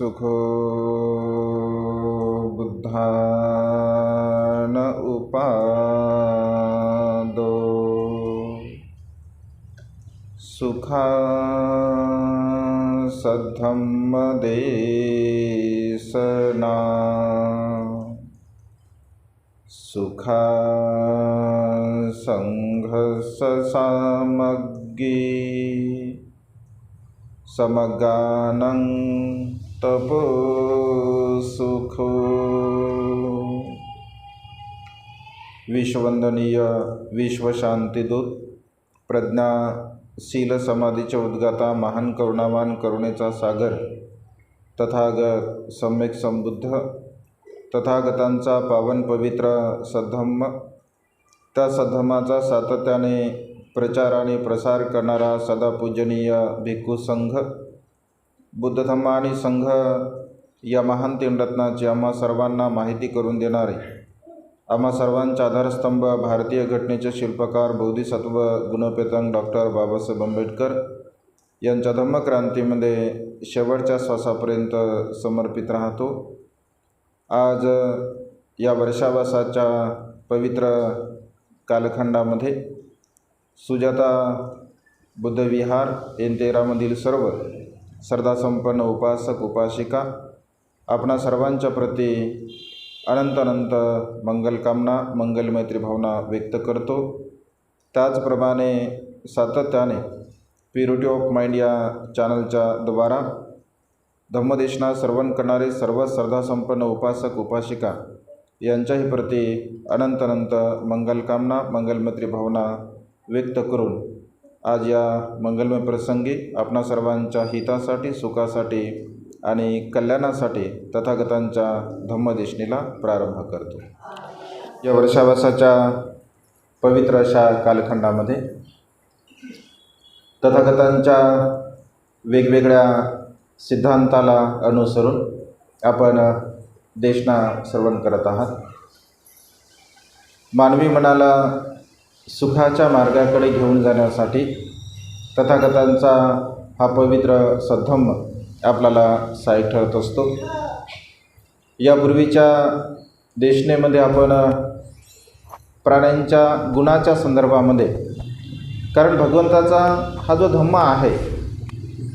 सुखो बुद्धान उपादो सुखा सद्धम्मदेशना सुखा संघससामग्गी समगानं तपो सुखो। विश्ववंदनीय विश्वशांतीदूत प्रज्ञाशील समाधीचे उद्गाता महान करुणावान करुणेचा सागर तथागत सम्यक संबुद्ध तथागतांचा पावन पवित्र सद्धम्म, त्या सद्धम्माचा सातत्याने प्रचार आणि प्रसार करणारा सदा पूजनीय भिक्खू संघ, बुद्ध धम्म आणि संघ या महान तीन रत्नाची आम्हा सर्वांना माहिती करून देणारे, आम्हा सर्वांचा आधारस्तंभ भारतीय घटनेचे शिल्पकार बोधिसत्व गुणपेतंग डॉक्टर बाबासाहेब आंबेडकर यांच्या धम्मक्रांतीमध्ये शेवटच्या श्वासापर्यंत समर्पित राहतो। आज या वर्षावासाच्या पवित्र कालखंडामध्ये सुजाता बुद्धविहार एन13मधील सर्व श्रद्धासंपन्न उपासक उपासिका आपणा सर्वांच्या प्रती अनंत अनंत मंगलकामना मंगलमैत्री भावना व्यक्त करतो। त्याचप्रमाणे सातत्याने प्युरिटी ऑफ माइंड या चॅनलच्या द्वारा धम्मदेशना श्रवण करणारे सर्व श्रद्धासंपन्न उपासक उपासिका यांच्याही प्रती अनंत अनंत मंगलकामना मंगलमैत्री भावना व्यक्त करून आज या मंगलमय प्रसंगी आपणा सर्वांच्या हितासाठी सुखासाठी आणि कल्याणासाठी तथागतांच्या धम्मदेशनीला प्रारंभ करतो। या वर्षावासाच्या पवित्र अशा कालखंडामध्ये तथागतांच्या वेगवेगळ्या सिद्धांताला अनुसरून आपण देशना श्रवण करत आहात। मानवी मनाला सुखाच्या मार्गाकडे घेऊन जाण्यासाठी तथागतांचा हा पवित्र सद्धम्म आपल्याला सहाय्य ठरत असतो। यापूर्वीच्या देशनेमध्ये आपण प्राण्यांच्या गुणाच्या संदर्भामध्ये, कारण भगवंताचा हा जो धम्म आहे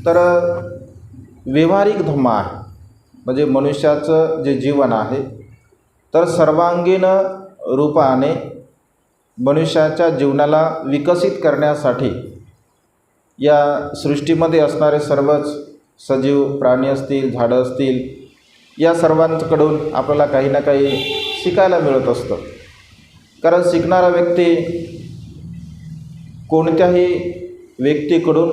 तर व्यावहारिक धम्म आहे, म्हणजे मनुष्याचं जे जीवन आहे तर सर्वांगीण रूपाने मनुष्याच्या जीवनाला विकसित करण्यासाठी या सृष्टीमध्ये असणारे सर्वच सजीव प्राणी असतील, झाडं असतील, या सर्वांकडून आपल्याला काही ना काही शिकायला मिळत असतं। कारण शिकणारा व्यक्ती कोणत्याही व्यक्तीकडून,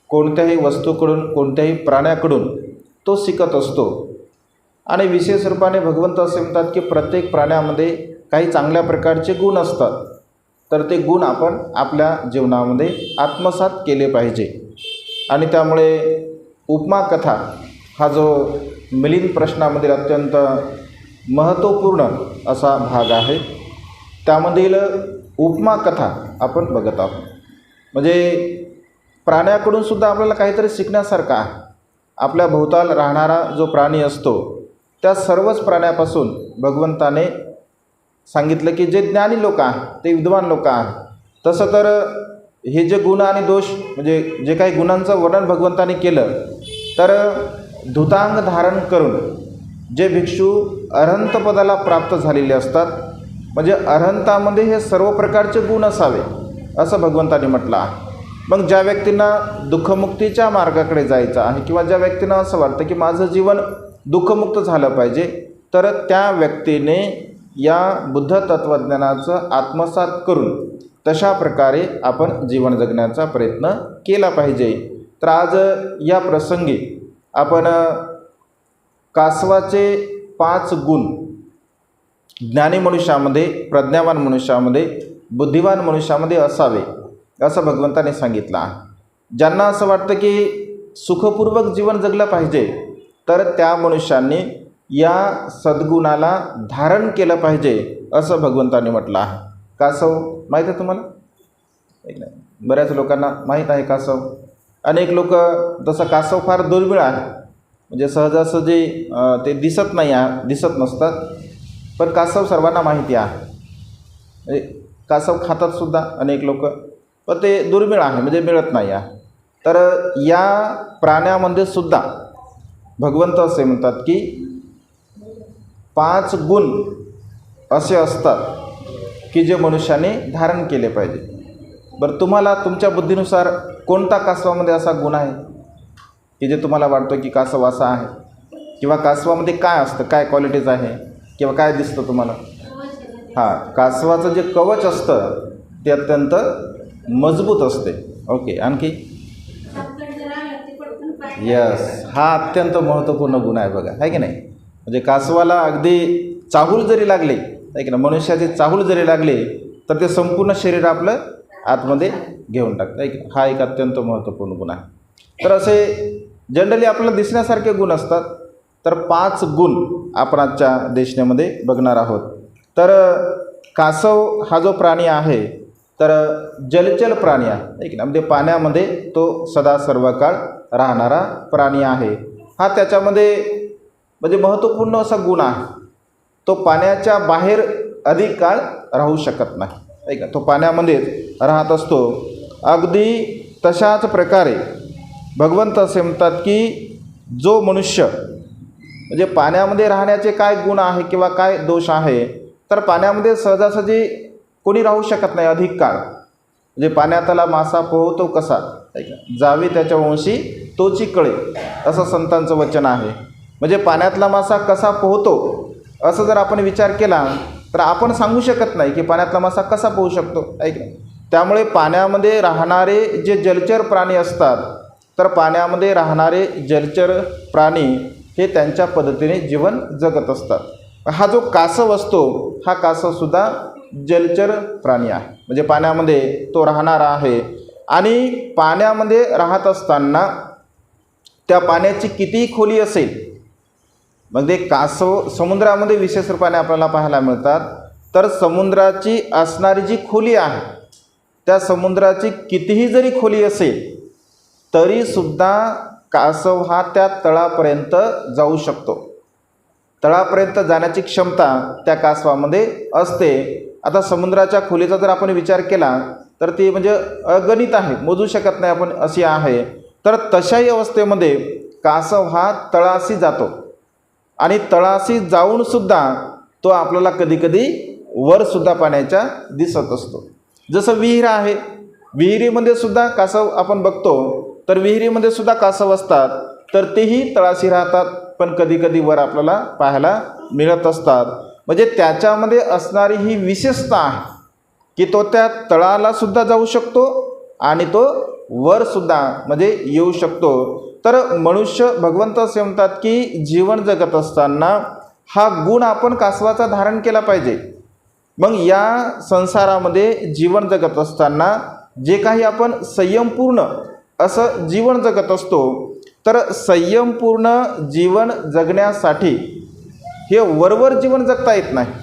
कोणत्याही वस्तूकडून, कोणत्याही प्राण्याकडून तो शिकत असतो। आणि विशेष रूपाने भगवंत असे म्हणतात की प्रत्येक प्राण्यामध्ये काही चांगल्या प्रकारचे गुण असतात, तर ते गुण आपण आपल्या जीवनामध्ये आत्मसात केले पाहिजे। आणि त्यामुळे उपमा कथा हा जो मिलिंद प्रश्नामधील अत्यंत महत्त्वपूर्ण असा भाग आहे, त्यामधील उपमा कथा आपण बघत आहोत। म्हणजे प्राण्याकडून सुद्धा आपल्याला काहीतरी शिकण्यासारखं आहे। आपल्या भोवताल राहणारा जो प्राणी असतो त्या सर्वच प्राण्यापासून भगवंताने सांगितलं की जे ज्ञानी लोक आहेत ते विद्वान लोक आहेत। तसं तर हे जे गुण आणि दोष, म्हणजे जे काही गुणांचं वर्णन भगवंताने केलं, तर धुतांग धारण करून जे भिक्षू अरहंतपदाला प्राप्त झालेले असतात, म्हणजे अरहंतामध्ये हे सर्व प्रकारचे गुण असावे असं भगवंताने म्हटलं आहे। मग ज्या व्यक्तींना दुःखमुक्तीच्या मार्गाकडे जायचं आहे किंवा ज्या व्यक्तींना असं वाटतं की माझं जीवन दुःखमुक्त झालं पाहिजे, तर त्या व्यक्तीने या बुद्ध तत्त्वज्ञानाचं आत्मसात करून तशा प्रकारे आपण जीवन जगण्याचा प्रयत्न केला पाहिजे। तर आज या प्रसंगी आपण कासवाचे 5 गुण ज्ञानी मनुष्यामध्ये, प्रज्ञावान मनुष्यामध्ये, बुद्धिवान मनुष्यामध्ये असावे असं भगवंताने सांगितलं आहे। ज्यांना असं वाटतं की सुखपूर्वक जीवन जगलं पाहिजे, तर त्या मनुष्यांनी या सद्गुणाला धारण केलं पाहिजे असं भगवंताने म्हटलं आहे। कासव माहीत आहे तुम्हाला? एक नाही, बऱ्याच लोकांना माहीत आहे कासव। अनेक लोक, तसं कासव फार दुर्मिळ आहे, म्हणजे सहजासहजी ते दिसत नसतात, पण कासव सर्वांना माहिती आहे. म्हणजे कासव खातातसुद्धा अनेक लोक, पण ते दुर्मिळ आहे, म्हणजे मिळत नाही आहे. तर या प्राण्यामध्ये सुद्धा भगवंत असे म्हणतात की 5 गुण असे असतात की जे मनुष्याने धारण केले पाहिजे. बरं, तुम्हाला तुमच्या बुद्धीनुसार कोणता कासवामध्ये असा गुण आहे की जे तुम्हाला वाटतो की कासव असा आहे, किंवा कासवामध्ये काय असतं, काय क्वालिटीज आहे, किंवा काय दिसतं तुम्हाला? हां, कासवाचं जे कवच असतं ते अत्यंत मजबूत असते. ओके, आणखी? यस, हा अत्यंत महत्त्वपूर्ण गुण आहे बघा, आहे की नाही? म्हणजे कासवाला अगदी चाहूल जरी लागले, आहे की नाही, मनुष्याची चाहूल जरी लागले तर ते संपूर्ण शरीर आपलं आतमध्ये घेऊन टाकतं, आहे की नाही? हा एक अत्यंत महत्त्वपूर्ण गुण आहे. तर असे जनरली आपल्याला दिसण्यासारखे गुण असतात. तर 5 गुण आपण आजच्या देशनेमध्ये बघणार आहोत. तर कासव हा जो प्राणी आहे तर जलचर प्राणी आहे, की नाही, म्हणजे पाण्यामध्ये तो सदा सर्व काळ राहणारा प्राणी आहे. हा त्याच्यामध्ये म्हणजे महत्त्वपूर्ण असा गुण आहे, तो पाण्याच्या बाहेर अधिक काळ राहू शकत नाही, आहे का? तो पाण्यामध्येच राहत असतो. अगदी तशाच प्रकारे भगवंत असे म्हणतात की जो मनुष्य म्हणजे पाण्यामध्ये राहण्याचे काय गुण आहे किंवा काय दोष आहे, तर पाण्यामध्ये सहजासहजी कोणी राहू शकत नाही अधिक काळ. म्हणजे पाण्यातला मासा पोहतो कसा, जावी त्याच्या वंशी तोची कळे, असं संतांचं वचन आहे. म्हणजे पाण्यातला मासा कसा पोहतो असं जर आपण विचार केला तर आपण सांगू शकत नाही की पाण्यातला मासा कसा पोहू शकतो, ऐक नाही. त्यामुळे पाण्यामध्ये राहणारे जे जलचर प्राणी असतात, तर पाण्यामध्ये राहणारे जलचर प्राणी हे त्यांच्या पद्धतीने जीवन जगत असतात. हा जो कासव असतो, हा कासवसुद्धा जलचर प्राणी आहे, म्हणजे पाण्यामध्ये तो राहणारा आहे. आणि पाण्यामध्ये राहत असताना त्या पाण्याची कितीही खोली असेल, म्हणजे कासव समुद्रामध्ये विशेष रूपाने आपल्याला पाहायला मिळतात, तर समुद्राची असणारी जी खोली आहे, त्या समुद्राची कितीही जरी खोली असेल तरीसुद्धा कासव हा त्या तळापर्यंत जाऊ शकतो. तळापर्यंत जाण्याची क्षमता त्या कासवामध्ये असते. आता समुद्राच्या खोलीचा जर आपण विचार केला तर ती म्हणजे अगणित आहे, मोजू शकत नाही आपण, अशी आहे. तर तशाही अवस्थेमध्ये कासव हा तळाशी जातो आणि तळाशी जाऊनसुद्धा तो आपल्याला कधीकधी वरसुद्धा पाण्याच्या दिसत असतो. जसं विहीर आहे, विहिरीमध्ये सुद्धा कासव आपण बघतो, तर विहिरीमध्ये सुद्धा कासव असतात, तर तेही तळाशी राहतात, पण कधीकधी वर आपल्याला पाहायला मिळत असतात. म्हणजे त्याच्यामध्ये असणारी ही विशेषता आहे की तो त्या तळालासुद्धा जाऊ शकतो आणि तो वरसुद्धा म्हणजे येऊ शकतो. तर मनुष्य भगवंत असे म्हणतात की जीवन जगत असताना हा गुण आपण कासवाचा धारण केला पाहिजे. मग या संसारामध्ये जीवन जगत असताना जे काही आपण संयमपूर्ण असं जीवन जगत असतो, तर संयमपूर्ण जीवन जगण्यासाठी हे वरवर जीवन जगता येत नाही.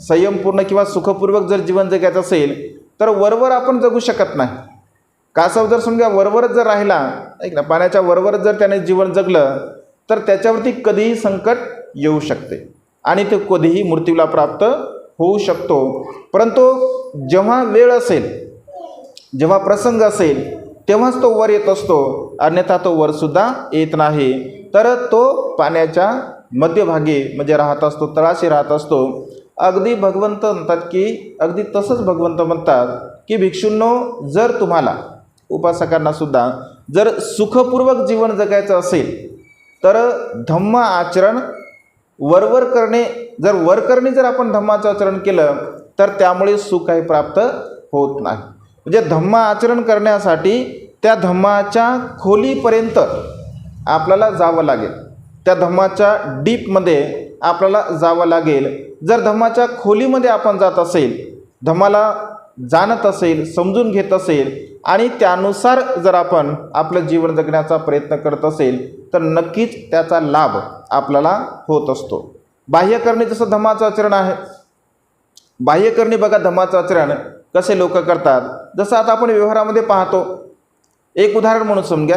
संयमपूर्ण किंवा सुखपूर्वक जर जीवन जगायचं असेल तर वरवर आपण जगू शकत नाही. कासव जर समजा वरवरच जर राहिला, ऐक ना, पाण्याच्या वरवरच जर त्याने जीवन जगलं तर त्याच्यावरती कधीही संकट येऊ शकते आणि ते कधीही मृत्यूला प्राप्त होऊ शकतो. परंतु जेव्हा वेळ असेल, जेव्हा प्रसंग असेल, तेव्हाच तो वर येत असतो, अन्यथा तो वरसुद्धा येत नाही. तर तो पाण्याच्या मध्यभागी म्हणजे राहत असतो, तळाशी राहत असतो. अगदी भगवंत म्हणतात की अगदी तसंच भगवंत म्हणतात की भिक्षूंनो, जर तुम्हाला उपासकांनासुद्धा जर सुखपूर्वक जीवन जगायचं असेल तर धम्म आचरण वरवर करणे, जर वर करणे जर आपण धम्माचं आचरण केलं तर त्यामुळे सुख काही प्राप्त होत नाही. म्हणजे धम्म आचरण करण्यासाठी त्या धम्माच्या खोलीपर्यंत आपल्याला जावं लागेल, त्या धम्माच्या डीपमध्ये आपल्याला जावं लागेल. जर धम्माच्या खोलीमध्ये आपण जात असेल, धम्माला जाणत असेल, समजून घेत असेल आणि त्यानुसार जर आपण आपलं जीवन जगण्याचा प्रयत्न करत असेल तर नक्कीच त्याचा लाभ आपल्याला होत असतो. बाह्यकरणी जसं धम्माचं आचरण आहे, बाह्यकरणी बघा धम्माचं आचरण कसे लोक करतात, जसं आता आपण व्यवहारामध्ये पाहतो. एक उदाहरण म्हणून समजा,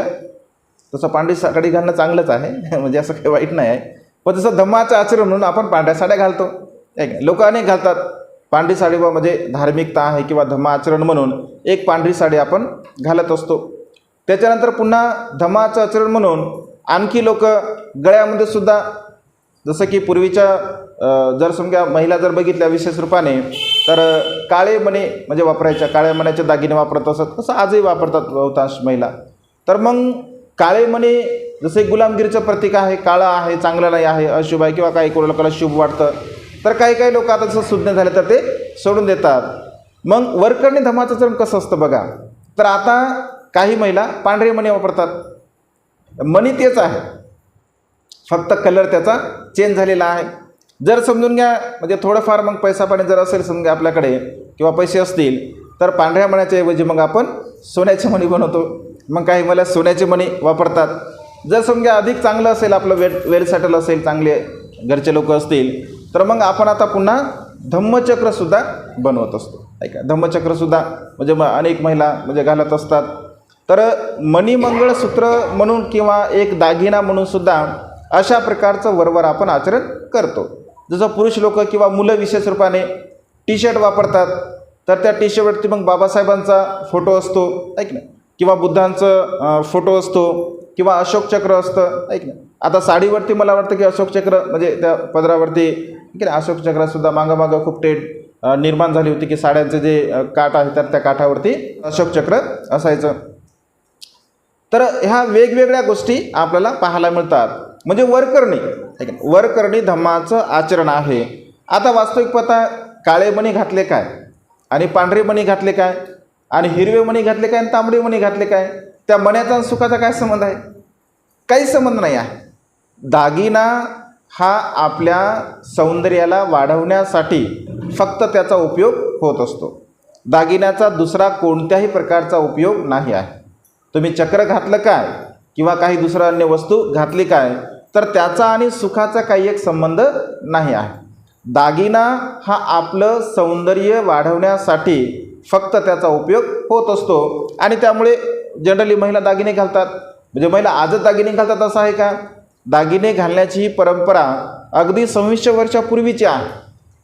तसं पांढरी साडी घालणं चांगलंच आहे म्हणजे असं काही वाईट नाही आहे. पण तसं धम्माचं आचरण म्हणून आपण पांढऱ्या साड्या घालतो. एक लोक अनेक घालतात. पांढरी साडी म्हणजे धार्मिकता आहे किंवा धम्म आचरण म्हणून एक पांढरी साडी आपण घालत असतो. त्याच्यानंतर पुन्हा धम्माचं आचरण म्हणून आणखी लोक गळ्यामध्ये सुद्धा, जसं की पूर्वीच्या जर समजा महिला जर बघितल्या विशेष रूपाने, तर काळे मणी म्हणजे वापरायच्या, काळ्या मण्याचे दागिने वापरत असत. तसं आजही वापरतात बहुतांश महिला. तर मग काळे मणी जसे गुलामगिरीचं प्रतीक आहे, काळं आहे, चांगलं नाही आहे, अशुभ आहे, किंवा काही कोणी लोकांना शुभ वाटतं. तर काही लोक आता जसं सुज्ञ झाले तर ते सोडून देतात. मग वरकरणी धम्माचं आचरण कसं असतं बघा. तर आता काही महिला पांढरे मणी वापरतात. मणी तेच आहे, फक्त कलर त्याचा चेंज झालेला आहे. जर समजून घ्या म्हणजे थोडंफार मग पैसा पाणी जर असेल समजा आपल्याकडे किंवा पैसे असतील, तर पांढऱ्या मण्याच्या ऐवजी मग आपण सोन्याचे मणी बनवतो. मग काही मला सोन्याचे मणी वापरतात. जर समजा अधिक चांगलं असेल, आपलं वेल सेटल असेल, चांगले घरचे लोक असतील, तर मग आपण आता पुन्हा धम्मचक्रसुद्धा बनवत असतो. ऐका, धम्मचक्रसुद्धा म्हणजे अनेक महिला म्हणजे घालत असतात. तर मणिमंगळसूत्र म्हणून किंवा एक दागिना म्हणून सुद्धा अशा प्रकारचं वरवर आपण आचरण करतो. जसं पुरुष लोक किंवा मुलं विशेष रूपाने टी शर्ट वापरतात, तर त्या टी शर्टवरती मग बाबासाहेबांचा फोटो असतो, ऐक ना, किंवा बुद्धांचं फोटो असतो, किंवा अशोक चक्र असतं, ऐक ना. आता साडीवरती मला वाटतं की अशोक चक्र म्हणजे त्या पदरावरती की नाही, अशोक चक्रासुद्धा मागं खूप निर्माण झाली होती की साड्यांचे जे काठ आहे तर त्या काठावरती अशोक चक्र असायचं. तर ह्या वेगवेगळ्या गोष्टी आपल्याला पाहायला मिळतात. म्हणजे वरकरणी धम्माचं आचरण आहे. आता वास्तविक पाहता काळे मणी घातले काय आणि पांढरे मणी घातले काय आणि हिरवे मणी घातले काय आणि तांबडे मणी घातले काय, त्या मण्याचा आणि सुखाचा काय संबंध आहे? काही संबंध नाही आहे. दागिना हा आपल्या सौंदर्याला वाढवण्यासाठी फक्त त्याचा उपयोग होत असतो. दागिन्याचा दुसरा कोणत्याही प्रकारचा उपयोग नाही आहे. तुम्ही चक्र घातलं काय किंवा काही दुसरं अन्य वस्तू घातली काय, तर त्याचा आणि सुखाचा काही एक संबंध नाही आहे. दागिना हा आपलं सौंदर्य वाढवण्यासाठी फक्त त्याचा उपयोग होत असतो. आणि त्यामुळे जनरली महिला दागिने घालतात. म्हणजे महिला आजच दागिने घालतात असं आहे का? दागिने घालण्याची ही परंपरा अगदी 2600 वर्षापूर्वीची आहे.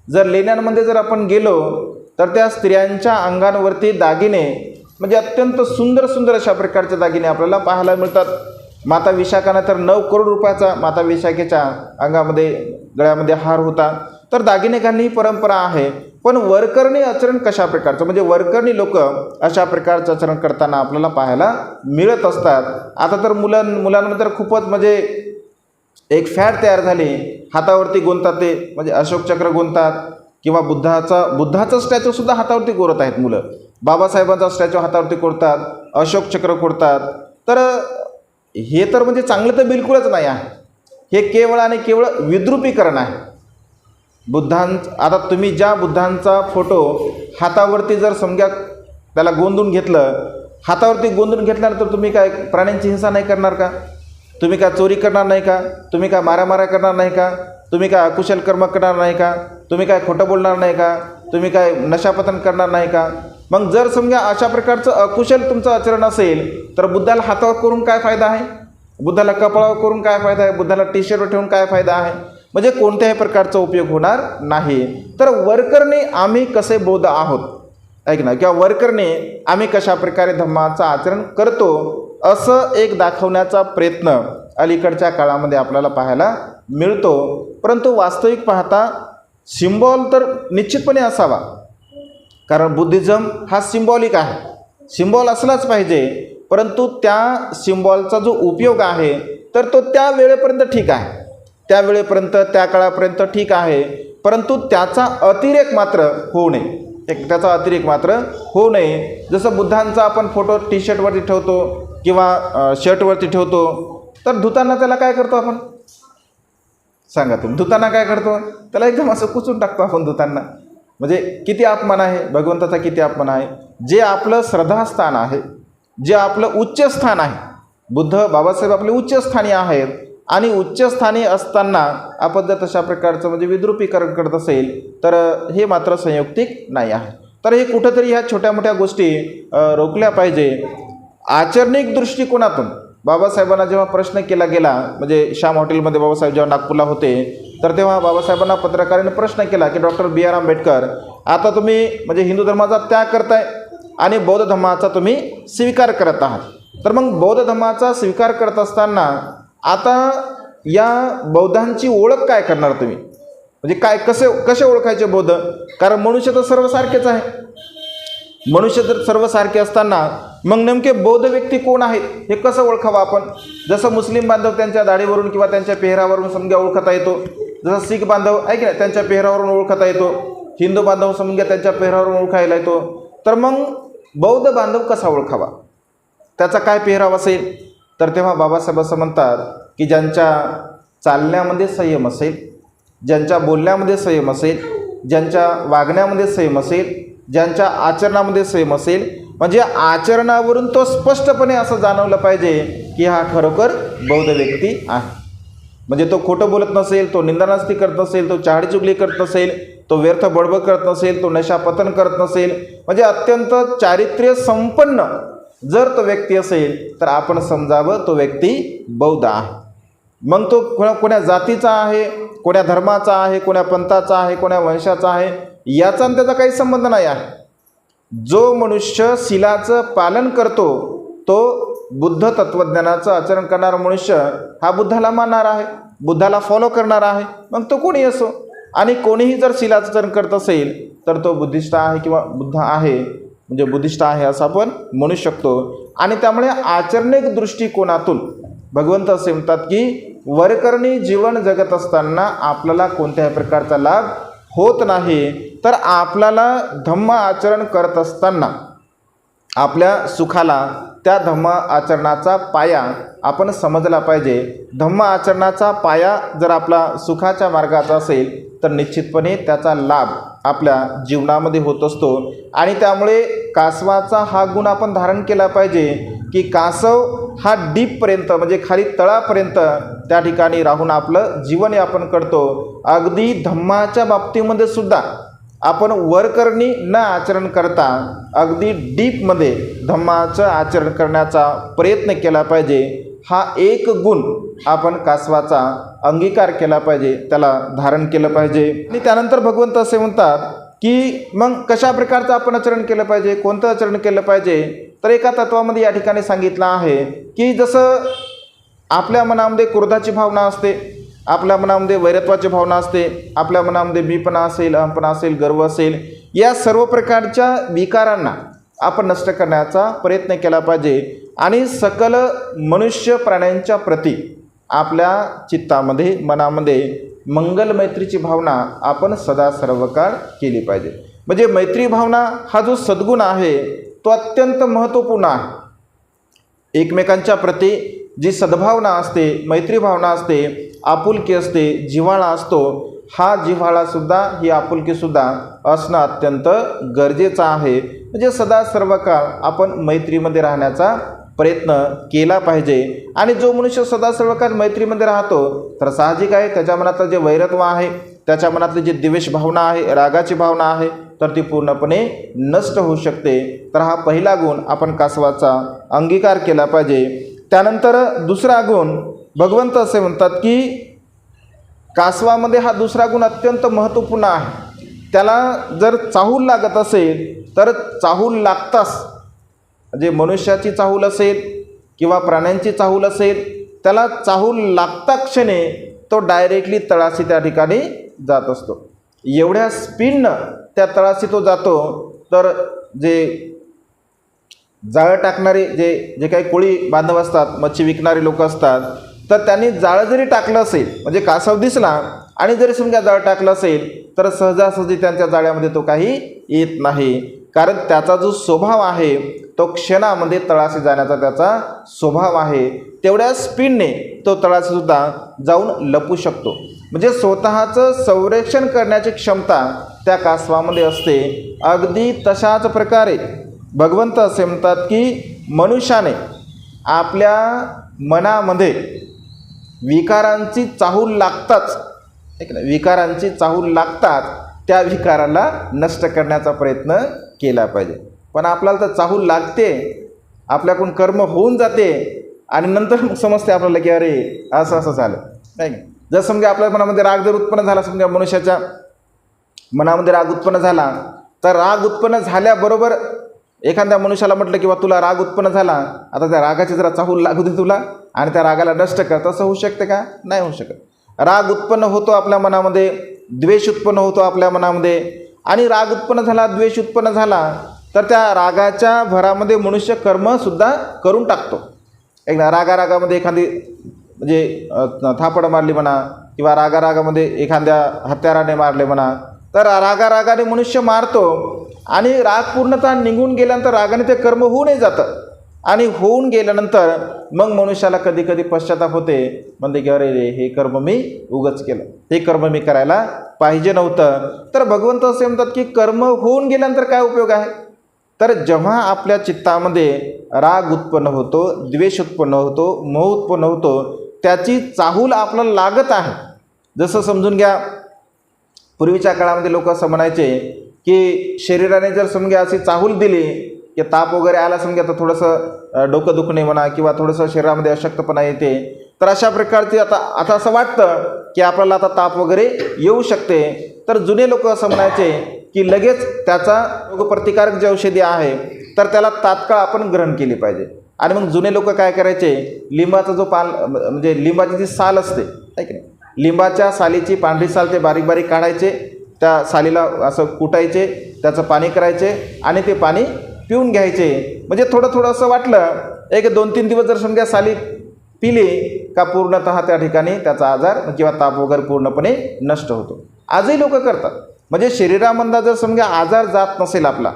जर लेण्यांमध्ये जर आपण गेलो तर त्या स्त्रियांच्या अंगांवरती दागिने म्हणजे अत्यंत सुंदर अशा प्रकारचे दागिने आपल्याला पाहायला मिळतात. माता विशाखानं तर 9 करोड रुपयाचा माता विशाखेच्या अंगामध्ये गळ्यामध्ये हार होता. तर दागिने घालणे ही परंपरा आहे. पण वरकरणी आचरण कशा प्रकारचं, म्हणजे वरकरणी लोक अशा प्रकारचं आचरण करताना आपल्याला पाहायला मिळत असतात. आता तर मुलांमध्ये तर खूपच म्हणजे एक फॅड तयार झाली. हातावरती गोंदतात ते म्हणजे अशोक चक्र गोंदतात, किंवा बुद्धाचं स्टॅच्यूसुद्धा हातावरती कोरत आहेत मुलं. बाबासाहेबांचा स्टॅच्यू हातावरती कोरतात, अशोक चक्र कोरतात. तर हे तर म्हणजे चांगलं तर बिलकुलच नाही आहे. हे केवळ आणि केवळ विद्रुपीकरण आहे. आता तुम्ही ज्या बुद्धांचा फोटो हातावरती जर समजा त्याला गोंदून घेतलं, हातावरती गोंदून घेतल्यानंतर तुम्ही काय प्राण्यांची हिंसा नाही करणार का? तुम्ही काय चोरी करणार नाही का? तुम्ही काय मारामाऱ्या करणार नाही का? तुम्ही काय अकुशल कर्म करणार नाही का? तुम्ही काय खोटं बोलणार नाही का? तुम्ही काय नशापतन करणार नाही का? मग जर समजा अशा प्रकारचं अकुशल तुमचं आचरण असेल तर बुद्धाला हातावर करून काय फायदा आहे? बुद्धाला कपाळावर करून काय फायदा आहे? बुद्धाला टी शर्टवर ठेवून काय फायदा आहे? म्हणजे कोणत्याही प्रकारचा उपयोग होणार नाही. तर वरकरणी आम्ही कसे बौद्ध आहोत, ऐक ना, किंवा वरकरणी आम्ही कशा प्रकारे धम्माचं आचरण करतो असं एक दाखवण्याचा प्रयत्न अलीकडच्या काळामध्ये आपल्याला पाहायला मिळतो. परंतु वास्तविक पाहता सिम्बॉल तर निश्चितपणे असावा, कारण बुद्धिझम हा सिम्बॉलिक आहे. सिम्बॉल असलाच पाहिजे. परंतु त्या सिम्बॉलचा जो उपयोग आहे तर तो त्या वेळेपर्यंत ठीक आहे, त्या वेळेपर्यंत त्या काळापर्यंत ठीक आहे. परंतु त्याचा अतिरेक मात्र होऊ नये. त्याचा अतिरेक मात्र होऊ नये. जसं बुद्धांचा आपण फोटो टी शर्टवरती ठेवतो किंवा शर्टवरती ठेवतो, तर धुताना त्याला काय करतो आपण? सांगा तुम्ही. धुताना काय करतो? त्याला एकदम असं कुचून टाकतो आपण धुताना. म्हणजे किती अपमान आहे भगवंताचा, किती अपमान आहे. जे आपलं श्रद्धास्थान आहे, जे आपलं उच्च स्थान आहे, बुद्ध बाबासाहेब आपले उच्च स्थानी आहेत, आणि उच्च स्थानी असताना आपण जर तशा प्रकारचं म्हणजे विद्रुपीकरण करत असेल तर हे मात्र संयुक्तिक नाही आहे. तर हे कुठंतरी ह्या छोट्या मोठ्या गोष्टी रोखल्या पाहिजे. आचरणिक दृष्टिकोनातून बाबासाहेबांना जेव्हा प्रश्न केला गेला, म्हणजे श्याम हॉटेलमध्ये बाबासाहेब जेव्हा नागपूरला होते, तर तेव्हा बाबासाहेबांना पत्रकाराने प्रश्न केला की डॉक्टर बी आर आंबेडकर, आता तुम्ही म्हणजे हिंदू धर्माचा त्याग करताय आणि बौद्ध धर्माचा तुम्ही स्वीकार करत आहात, तर मग बौद्ध धर्माचा स्वीकार करत असताना आता या बौद्धांची ओळख काय करणार तुम्ही, म्हणजे काय कसे ओळखायचे बौद्ध, कारण मनुष्य तर सर्वसारखेच आहे. मनुष्य जर सर्वसारखे असताना मग नेमके बौद्ध व्यक्ती कोण आहेत हे कसं ओळखावं आपण. जसं मुस्लिम बांधव त्यांच्या दाढीवरून किंवा त्यांच्या पेहरावरून समजा ओळखता येतो, जसं शीख बांधव आहे की नाही त्यांच्या पेहरावरून ओळखता येतो, हिंदू बांधव समजा त्यांच्या पेहरावरून ओळखायला येतो, तर मग बौद्ध बांधव कसा ओळखावा, त्याचा काय पेहराव असेल. तर तेव्हा बाबासाहेब असं म्हणतात की ज्यांच्या चालण्यामध्ये संयम असेल, ज्यांच्या बोलण्यामध्ये संयम असेल, ज्यांच्या वागण्यामध्ये संयम असेल, ज्यांच्या आचरणामध्ये संयम असेल, म्हणजे आचरणावरून तो स्पष्टपणे असं जाणवलं पाहिजे की हा खरोखर बौद्ध व्यक्ती आहे. म्हणजे तो खोटं बोलत नसेल, तो निंदानास्ती करत नसेल, तो चहाडीचुगली करत नसेल, तो व्यर्थ बडबड करत नसेल, तो नशापतन करत नसेल, म्हणजे अत्यंत चारित्र्य संपन्न जर तो व्यक्ती असेल तर आपण समजावं तो व्यक्ती बौद्ध आहे. मग तो कोण्या जातीचा आहे, कोण्या धर्माचा आहे, कोण्या पंथाचा आहे, कोण्या वंशाचा आहे, याचा आणि त्याचा काही संबंध नाही आहे. जो मनुष्य शीलाचं पालन करतो तो बुद्ध तत्त्वज्ञानाचं आचरण करणारा मनुष्य हा बुद्धाला मानणार आहे, बुद्धाला फॉलो करणार आहे, मग तो कोणी असो. आणि कोणीही जर शीलाचं आचरण करत असेल तर तो बुद्धिस्ट आहे किंवा बुद्ध आहे, म्हणजे बुद्धिस्ट आहे असं आपण म्हणू शकतो. आणि त्यामुळे आचरणिक दृष्टिकोनातून भगवंत असे म्हणतात की वरकरणी जीवन जगत असताना आपल्याला कोणत्याही प्रकारचा लाभ होत नाही, तर आपल्याला धम्म आचरण करत असताना आपल्या सुखाला त्या धम्म आचरणाचा पाया आपण समजला पाहिजे. धम्म आचरणाचा पाया जर आपला सुखाच्या मार्गाचा असेल तर निश्चितपणे त्याचा लाभ आपल्या जीवनामध्ये होत असतो. आणि त्यामुळे कासवाचा हा गुण आपण धारण केला पाहिजे की कासव हा डीपपर्यंत म्हणजे खाली तळापर्यंत त्या ठिकाणी राहून आपलं जीवन यापन करतो. अगदी धम्माच्या बाबतीमध्ये सुद्धा आपण वरकरणी न आचरण करता अगदी डीपमध्ये धम्माचं आचरण करण्याचा प्रयत्न केला पाहिजे. हा एक गुण आपण कासवाचा अंगीकार केला पाहिजे, त्याला धारण केलं पाहिजे. आणि त्यानंतर भगवंत असे म्हणतात की मग कशा प्रकारचं आपण आचरण केलं पाहिजे, कोणतं आचरण केलं पाहिजे. तर एका तत्वामध्ये या ठिकाणी सांगितलं आहे की जसं आपल्या मनामध्ये क्रोधाची भावना असते, आपल्या मनामध्ये वैरत्वाची भावना असते, आपल्या मनामध्ये मीपणा असेल, अहंपणा असेल, गर्व असेल, या सर्व प्रकारच्या विकारांना आपण नष्ट करण्याचा प्रयत्न केला पाहिजे. आणि सकल मनुष्य प्राण्यांच्या प्रती आपल्या चित्तामध्ये मनामध्ये मंगल मैत्रीची भावना आपण सदा सर्व काळ केली पाहिजे. म्हणजे मैत्री भावना हा जो सद्गुण आहे तो अत्यंत महत्त्वपूर्ण आहे. एकमेकांच्या प्रती जी सद्भावना असते, मैत्री भावना असते, आपुलकी असते, जिव्हाळा असतो, हा जिव्हाळासुद्धा ही आपुलकीसुद्धा असणं अत्यंत गरजेचं आहे. म्हणजे सदा सर्व काळ आपण मैत्रीमध्ये राहण्याचा प्रयत्न केला पाहिजे. आणि जो मनुष्य सदा सर्व काळ मैत्रीमध्ये राहतो तर साहजिक आहे त्याच्या मनातलं जे वैरत्व आहे, त्याच्या मनातली जी द्वेष भावना आहे, रागाची भावना आहे, तर ती पूर्णपणे नष्ट होऊ शकते. तर हा पहिला गुण आपण कासवाचा अंगीकार केला पाहिजे. त्यानंतर दुसरा गुण भगवंत असे म्हणतात की कासवामध्ये हा दुसरा गुण अत्यंत महत्त्वपूर्ण आहे. त्याला जर चाहूल लागत असेल तर चाहूल लागताच, म्हणजे मनुष्याची चाहूल असेल किंवा प्राण्यांची चाहूल असेल, त्याला चाहूल लागता क्षणी तो डायरेक्टली तळाशी त्या ठिकाणी जात असतो. एवढ्या स्पीडनं त्या तळाशी तो जातो तर जे जाळं टाकणारे जे काही कोळी बांधव असतात, मच्छी विकणारे लोक असतात, तर त्यांनी जाळं जरी टाकलं असेल, म्हणजे कासव दिसला आणि जरी समजा जाळं टाकलं असेल तर सहजासहजी त्यांच्या जाळ्यामध्ये तो काही येत नाही. कारण त्याचा जो स्वभाव आहे तो क्षणामध्ये तळाशी जाण्याचा त्याचा स्वभाव आहे. तेवढ्या स्पीडने तो तळाशीसुद्धा जाऊन लपू शकतो. म्हणजे स्वतःचं संरक्षण करण्याची क्षमता त्या कासवामध्ये असते. अगदी तशाच प्रकारे भगवंत असे म्हणतात की मनुष्याने आपल्या मनामध्ये विकारांची चाहूल लागताच, विकारांची चाहूल लागताच त्या विकाराला नष्ट करण्याचा प्रयत्न केला पाहिजे. पण आपल्याला तर चाहूल लागते, आपल्याकडून कर्म होऊन जाते आणि नंतर मग समजते आपल्याला की अरे असं असं झालं नाही का. जर समजा आपल्या मनामध्ये राग जर उत्पन्न झाला, समजा मनुष्याच्या मनामध्ये राग उत्पन्न झाला, तर राग उत्पन्न झाल्याबरोबर एखाद्या मनुष्याला म्हटलं की बा तुला राग उत्पन्न झाला, आता त्या रागाची जरा चाहूल लागू दे तुला आणि त्या रागाला नष्ट कर, तसं होऊ शकते का? नाही होऊ शकत. राग उत्पन्न होतो आपल्या मनामध्ये, द्वेष उत्पन्न होतो आपल्या मनामध्ये, आणि राग उत्पन्न झाला, द्वेष उत्पन्न झाला तर त्या रागाच्या भरामध्ये मनुष्य कर्मसुद्धा करून टाकतो. एकदा रागामध्ये एखादी म्हणजे थापड मारली म्हणा, किंवा रागामध्ये एखाद्या हत्याराने मारले म्हणा, तर रागाने मनुष्य मारतो आणि राग पूर्णतः निघून गेल्यानंतर रागाने ते कर्म होऊनही जातं, आणि होऊन गेल्यानंतर मग मनुष्याला कधी कधी पश्चाताप होते, म्हणते की अरे रे हे कर्म मी उगाच केलं, हे कर्म मी करायला पाहिजे नव्हतं. तर भगवंत असे म्हणतात की कर्म होऊन गेल्यानंतर काय उपयोग आहे? तर जेव्हा आपल्या चित्तामध्ये राग उत्पन्न होतो, द्वेष उत्पन्न होतो, मोह उत्पन्न होतो, त्याची चाहूल आपल्याला लागत आहे. जसं समजून घ्या, पूर्वीच्या काळामध्ये लोक असं म्हणायचे की शरीराने जर समजा अशी चाहूल दिली की ताप वगैरे आला, समजा तर थोडंसं डोकं दुखणे म्हणा किंवा थोडंसं शरीरामध्ये अशक्तपणा येते, तर अशा प्रकारचे आता असं वाटतं की आपल्याला आता ताप वगैरे येऊ शकते, तर जुने लोक असं म्हणायचे की लगेच त्याचा रोगप्रतिकारक जी औषधी आहे तर त्याला तात्काळ आपण ग्रहण केली पाहिजे. आणि मग जुने लोक काय करायचे, लिंबाचा जो म्हणजे लिंबाची जी साल असते आहे की नाही, लिंबाच्या सालीची पांढरी साल ते बारीक बारीक काढायचे, त्या सालीला असं कुटायचे, त्याचं पाणी करायचे आणि ते पाणी पिऊन घ्यायचे. म्हणजे थोडं असं वाटलं, एक 2-3 दिवस जर समजा साली पिली का पूर्णतः त्या ठिकाणी त्याचा आजार किंवा ताप वगैरे पूर्णपणे नष्ट होतो. आजही लोक करतात. म्हणजे शरीरामधला जर समजा आजार जात नसेल आपला,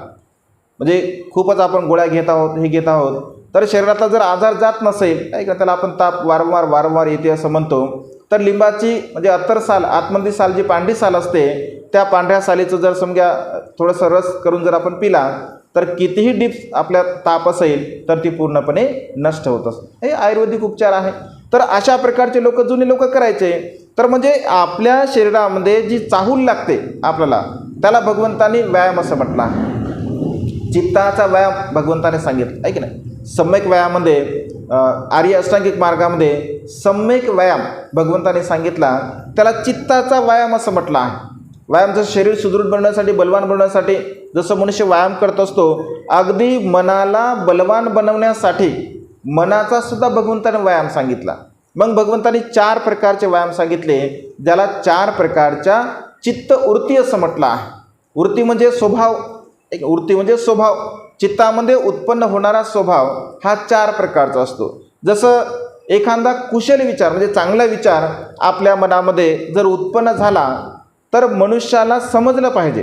म्हणजे खूपच आपण गोळ्या घेत आहोत, हे घेत आहोत, तर शरीरातला जर आजार जात नसेल आहे का, त्याला आपण ताप वारंवार येते असं म्हणतो, तर लिंबाची म्हणजे अत्तर साल, आतमधली साल जी पांढरी साल असते, त्या पांढऱ्या सालीचं जर समजा थोडंसं रस करून जर आपण पिला तर कितीही डीप आपल्या ताप असेल तर ती पूर्णपणे नष्ट होत असते. हे आयुर्वेदिक उपचार आहे. तर अशा प्रकारचे जुने लोक करायचे. तर म्हणजे आपल्या शरीरामध्ये जी चाहूल लागते आपल्याला, त्याला भगवंतांनी व्यायाम असं म्हटलं आहे. चित्ताचा व्यायाम भगवंताने सांगितलं आहे की नाही. सम्यक व्यायामामध्ये आर्य अष्टांगिक मार्गामध्ये सम्यक व्यायाम भगवंताने सांगितला, त्याला चित्ताचा व्यायाम असं म्हटलं आहे. व्यायाम जसं शरीर सुदृढ बनवण्यासाठी, बलवान बनवण्यासाठी जसं मनुष्य व्यायाम करत असतो, अगदी मनाला बलवान बनवण्यासाठी मनाचा सुद्धा भगवंताने व्यायाम सांगितला. मग भगवंतांनी 4 प्रकारचे व्यायाम सांगितले, ज्याला 4 प्रकारच्या चित्त वृत्ती असं म्हटलं आहे. वृत्ती म्हणजे स्वभाव, वृत्ती म्हणजे स्वभाव, चित्तामध्ये उत्पन्न होणारा स्वभाव हा 4 प्रकारचा असतो. जसं एखादा कुशल विचार म्हणजे चांगला विचार आपल्या मनामध्ये जर उत्पन्न झाला तर मनुष्याला समजलं पाहिजे,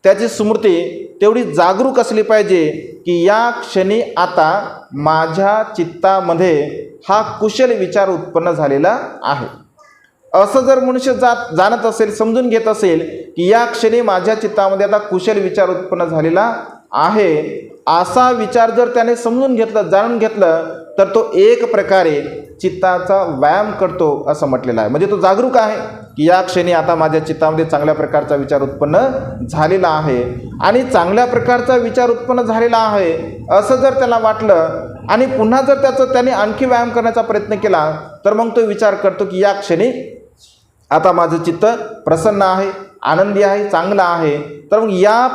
त्याची स्मृती तेवढी जागरूक असली पाहिजे की या क्षणी आता माझ्या चित्तामध्ये हा कुशल विचार उत्पन्न झालेला आहे. असं जर मनुष्य जाणत असेल, समजून घेत असेल की या क्षणी माझ्या चित्तामध्ये आता कुशल विचार उत्पन्न झालेला आहे, असा विचार जर त्याने समजून घेतलं, जाणून घेतलं, तर तो एक प्रकारे चित्ताचा व्यायाम करतो असं म्हटलेलं आहे. म्हणजे तो जागरूक आहे की या क्षणी आता माझ्या चित्तामध्ये चांगल्या प्रकारचा विचार उत्पन्न झालेला आहे, आणि चांगल्या प्रकारचा विचार उत्पन्न झालेला आहे असं जर त्याला वाटलं आणि पुन्हा जर त्याने आणखी व्यायाम करण्याचा प्रयत्न केला, तर मग तो विचार करतो की या क्षणी आता माझं चित्त प्रसन्न आहे, आनंदी आहे, चांगलं आहे, तर मग या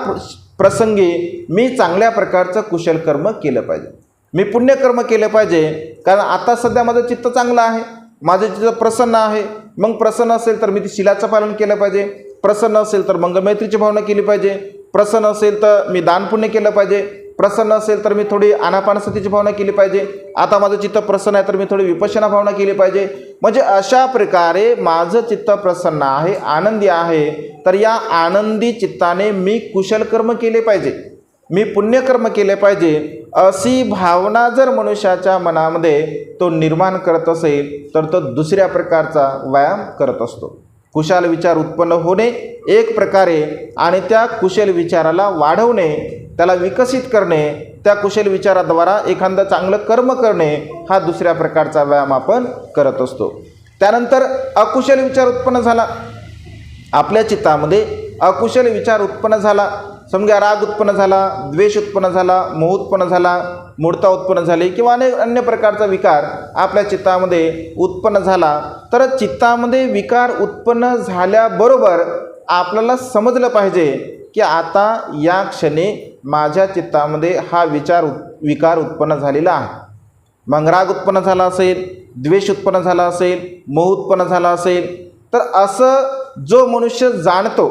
प्रसंगी मी चांगल्या प्रकारचं कुशल कर्म केलं पाहिजे, मी पुण्यकर्म केलं पाहिजे, कारण आता सध्या माझं चित्त चांगलं आहे, माझं चित्त प्रसन्न आहे. मग प्रसन्न असेल तर मी ती शिलाचं पालन केलं पाहिजे, प्रसन्न असेल तर मंगलमैत्रीची भावना केली पाहिजे, प्रसन्न असेल तर मी दानपुण्य केलं पाहिजे, प्रसन्न असेल तर मी थोडी आनापानसतीची भावना केली पाहिजे, आता माझं चित्त प्रसन्न आहे तर मी थोडी विपश्यना भावना केली पाहिजे. म्हणजे अशा प्रकारे माझं चित्त प्रसन्न आहे, आनंदी आहे, तर या आनंदी चित्ताने मी कुशल कर्म केले पाहिजे, मी पुण्यकर्म केले पाहिजे, अशी भावना जर मनुष्याच्या मनामध्ये तो निर्माण करत असेल तर तो दुसऱ्या प्रकारचा व्यायाम करत असतो. कुशल विचार उत्पन्न होणे एक प्रकारे, आणि त्या कुशल विचाराला वाढवणे, त्याला विकसित करणे, त्या कुशल विचाराद्वारा एखादं चांगलं कर्म करणे, हा दुसऱ्या प्रकारचा व्यायाम आपण करत असतो. त्यानंतर अकुशल विचार उत्पन्न झाला, आपल्या चित्तामध्ये अकुशल विचार उत्पन्न झाला, समजा राग उत्पन्न झाला, द्वेष उत्पन्न झाला, मोह उत्पन्न झाला, मूढता उत्पन्न झाली किंवा अनेक अन्य प्रकारचा विकार आपल्या चित्तामध्ये उत्पन्न झाला, तर चित्तामध्ये विकार उत्पन्न झाल्याबरोबर आपल्याला समजलं पाहिजे की आता या क्षणी माझ्या चित्तामध्ये हा विकार उत्पन्न झालेला आहे. मग राग उत्पन्न झाला असेल, द्वेष उत्पन्न झाला असेल, मोह उत्पन्न झाला असेल, तर असं जो मनुष्य जाणतो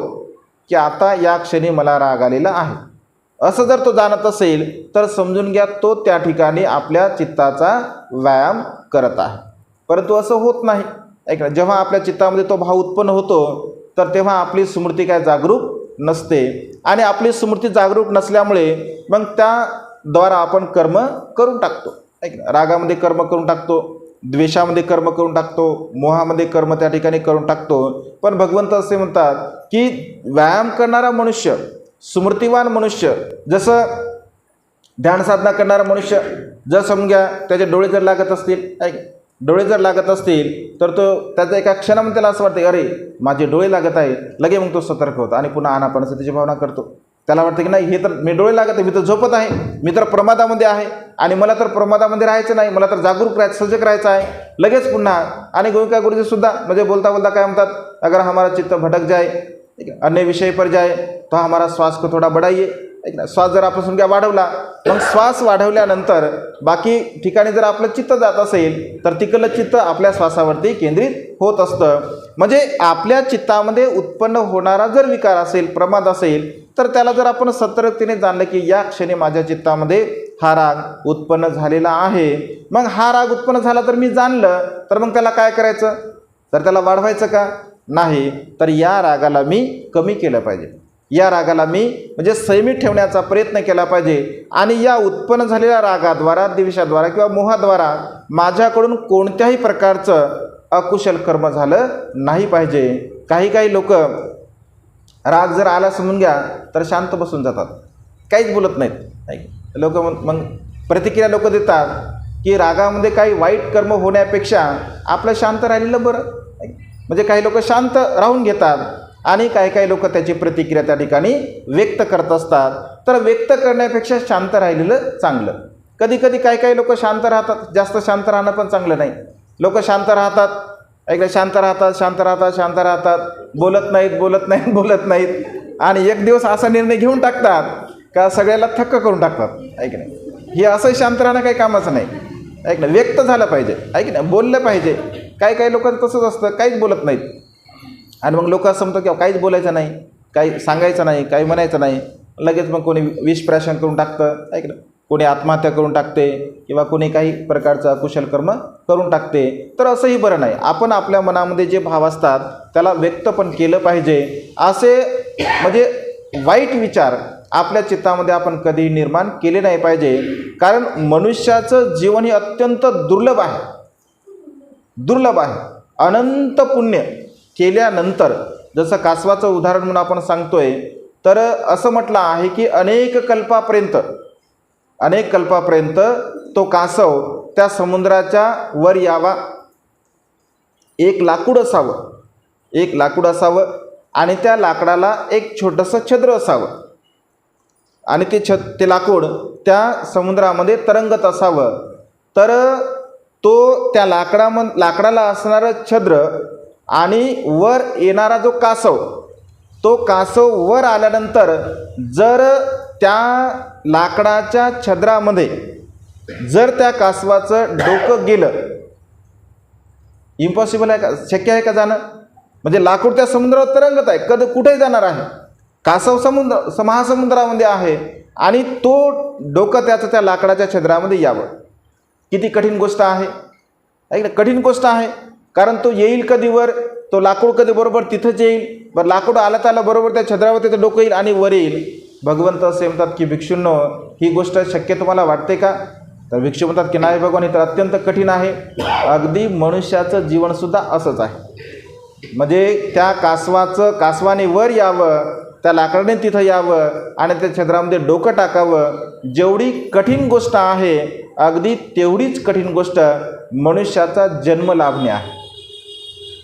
की आता या क्षणी मला राग आलेला आहे, असं जर तो जाणत असेल तर समजून घ्या तो त्या ठिकाणी आपल्या चित्ताचा व्यायाम करत आहे. परंतु असं होत नाही. ऐका, जेव्हा आपल्या चित्तामध्ये तो भाव उत्पन्न होतो तर तेव्हा आपली स्मृती काय जागरूक नसते आणि आपली स्मृती जागरूक नसल्यामुळे मग त्याद्वारा आपण कर्म करून टाकतो. ऐका, रागामध्ये कर्म करून टाकतो, द्वेषामध्ये कर्म करून टाकतो, मोहामध्ये कर्म त्या ठिकाणी करून टाकतो. पण भगवंत असे म्हणतात की व्यायाम करणारा मनुष्य, स्मृतिवान मनुष्य, जसं ध्यान साधना करणारा मनुष्य, जर समजा त्याचे डोळे जर लागत असतील, डोळे जर लागत असतील तर तो त्याचा एका क्षणामध्ये त्याला असं वाटतं अरे माझे डोळे लागत आहे, लगे मग तो सतर्क होतो आणि पुन्हा आनापानसतीची भावना करतो. त्याला वाटतं की नाही, हे तर मी डोळे लागत आहे, मी तर झोपत आहे, मी तर प्रमादामध्ये आहे आणि मला तर प्रमादामध्ये राहायचं नाही, मला तर जागरूक राहायचं, सजग राहायचं आहे. लगेच पुन्हा आणि गोविंका गुरुजीसुद्धा म्हणजे बोलता बोलता काय म्हणतात, अगर हमारा चित्त भटक जाए, अन्य विषय पर जाए तो हमारा श्वास को थोडा बढ़ाइए. श्वास जर आपण समजा वाढवला, मग श्वास वाढवल्यानंतर बाकी ठिकाणी जर आपलं चित्त जात असेल तर तिकडलं चित्त आपल्या श्वासावरती केंद्रित होत असतं. म्हणजे आपल्या चित्तामध्ये उत्पन्न होणारा जर विकार असेल, प्रमाद असेल, तर त्याला जर आपण सतर्कतेने जाणलं की या क्षणी माझ्या चित्तामध्ये हा राग उत्पन्न झालेला आहे, मग हा राग उत्पन्न झाला तर मी जाणलं, तर मग त्याला काय करायचं, तर त्याला वाढवायचं का नाही, तर या रागाला मी कमी केलं पाहिजे, या रागाला मी म्हणजे संयमित ठेवण्याचा प्रयत्न केला पाहिजे. आणि या उत्पन्न झालेल्या रागाद्वारा, द्वेषाद्वारा किंवा मोहाद्वारा माझ्याकडून कोणत्याही प्रकारचं अकुशल कर्म झालं नाही पाहिजे. काही लोक राग जर आला समजून घ्या तर शांत बसून जातात, काहीच बोलत नाहीत. लोक मग प्रतिक्रिया लोक देतात की रागामध्ये काही वाईट कर्म होण्यापेक्षा आपलं शांत राहिलेलं बरं. म्हणजे काही लोक शांत राहून घेतात आणि काही लोक त्याची प्रतिक्रिया त्या ठिकाणी व्यक्त करत असतात. तर व्यक्त करण्यापेक्षा शांत राहिलेलं चांगलं. कधी काही लोक शांत राहतात, जास्त शांत राहणं पण चांगलं नाही. लोक शांत राहतात, ऐकलं, शांत राहतात, बोलत नाहीत आणि एक दिवस असा निर्णय घेऊन टाकतात का सगळ्याला थक्क करून टाकतात. ऐक नाही, हे असं शांत राहणं काही कामाचं नाही. ऐक ना, व्यक्त झालं पाहिजे, ऐक ना, बोललं पाहिजे. काही लोकांचं तसंच असतं, काहीच बोलत नाहीत आणि मग लोक असं म्हणतात की काहीच बोलायचं नाही, काही सांगायचं नाही, काही म्हणायचं नाही, लगेच मग कोणी विषप्राशन करून टाकतं, ऐक ना, कोणी आत्महत्या करून टाकते किंवा कोणी काही प्रकारचं अकुशल कर्म करून टाकते. तर असंही बरं नाही. आपण आपल्या मनामध्ये जे भाव असतात त्याला व्यक्त पण केलं पाहिजे. असे म्हणजे वाईट विचार आपल्या चित्तामध्ये आपण कधी निर्माण केले नाही पाहिजे. कारण मनुष्याचं जीवन हे अत्यंत दुर्लभ आहे. अनंत पुण्य केल्यानंतर, जसं कासवाचं उदाहरण म्हणून आपण सांगतोय, तर असं म्हटलं आहे की अनेक कल्पापर्यंत तो कासव त्या समुद्राच्या वर यावा. एक लाकूड असावं आणि त्या लाकडाला एक छोटंसं छिद्र असावं आणि ते लाकूड त्या समुद्रामध्ये तरंगत असावं. तर तो त्या लाकडाला असणारं छिद्र आणि वर येणारा जो कासव, तो कासव वर आल्यानंतर जर त्या लाकडाच्या छिद्रामध्ये जर त्या कासवाचं डोकं गेलं, इम्पॉसिबल आहे का, शक्य आहे का जाणं? म्हणजे लाकूड त्या समुद्रावर तरंगत आहे, कुठेही जाणार आहे. कासव महासमुद्रामध्ये आहे आणि तो डोकं त्याचं त्या लाकडाच्या छिद्रामध्ये यावं. किती कठीण गोष्ट आहे, ऐक, कठीण गोष्ट आहे. कारण तो येईल कधी वर, तो लाकूड कधी बरोबर तिथंच येईल. बरं, लाकूड आला बरोबर त्या छिद्रावर त्याचं डोकं येईल आणि वर येईल. भगवंत असे म्हणतात की भिक्षूंनो, ही गोष्ट शक्य तुम्हाला वाटते का? तर भिक्षू म्हणतात की नाही भगवान, हे तर अत्यंत कठीण आहे. अगदी मनुष्याचं जीवनसुद्धा असंच आहे. म्हणजे त्या कासवाने वर यावं, त्या लाकडाने तिथं यावं आणि त्या छिद्रामध्ये डोकं टाकावं. जेवढी कठीण गोष्ट आहे, अगदी तेवढीच कठीण गोष्ट मनुष्याचा जन्म लाभणे आहे.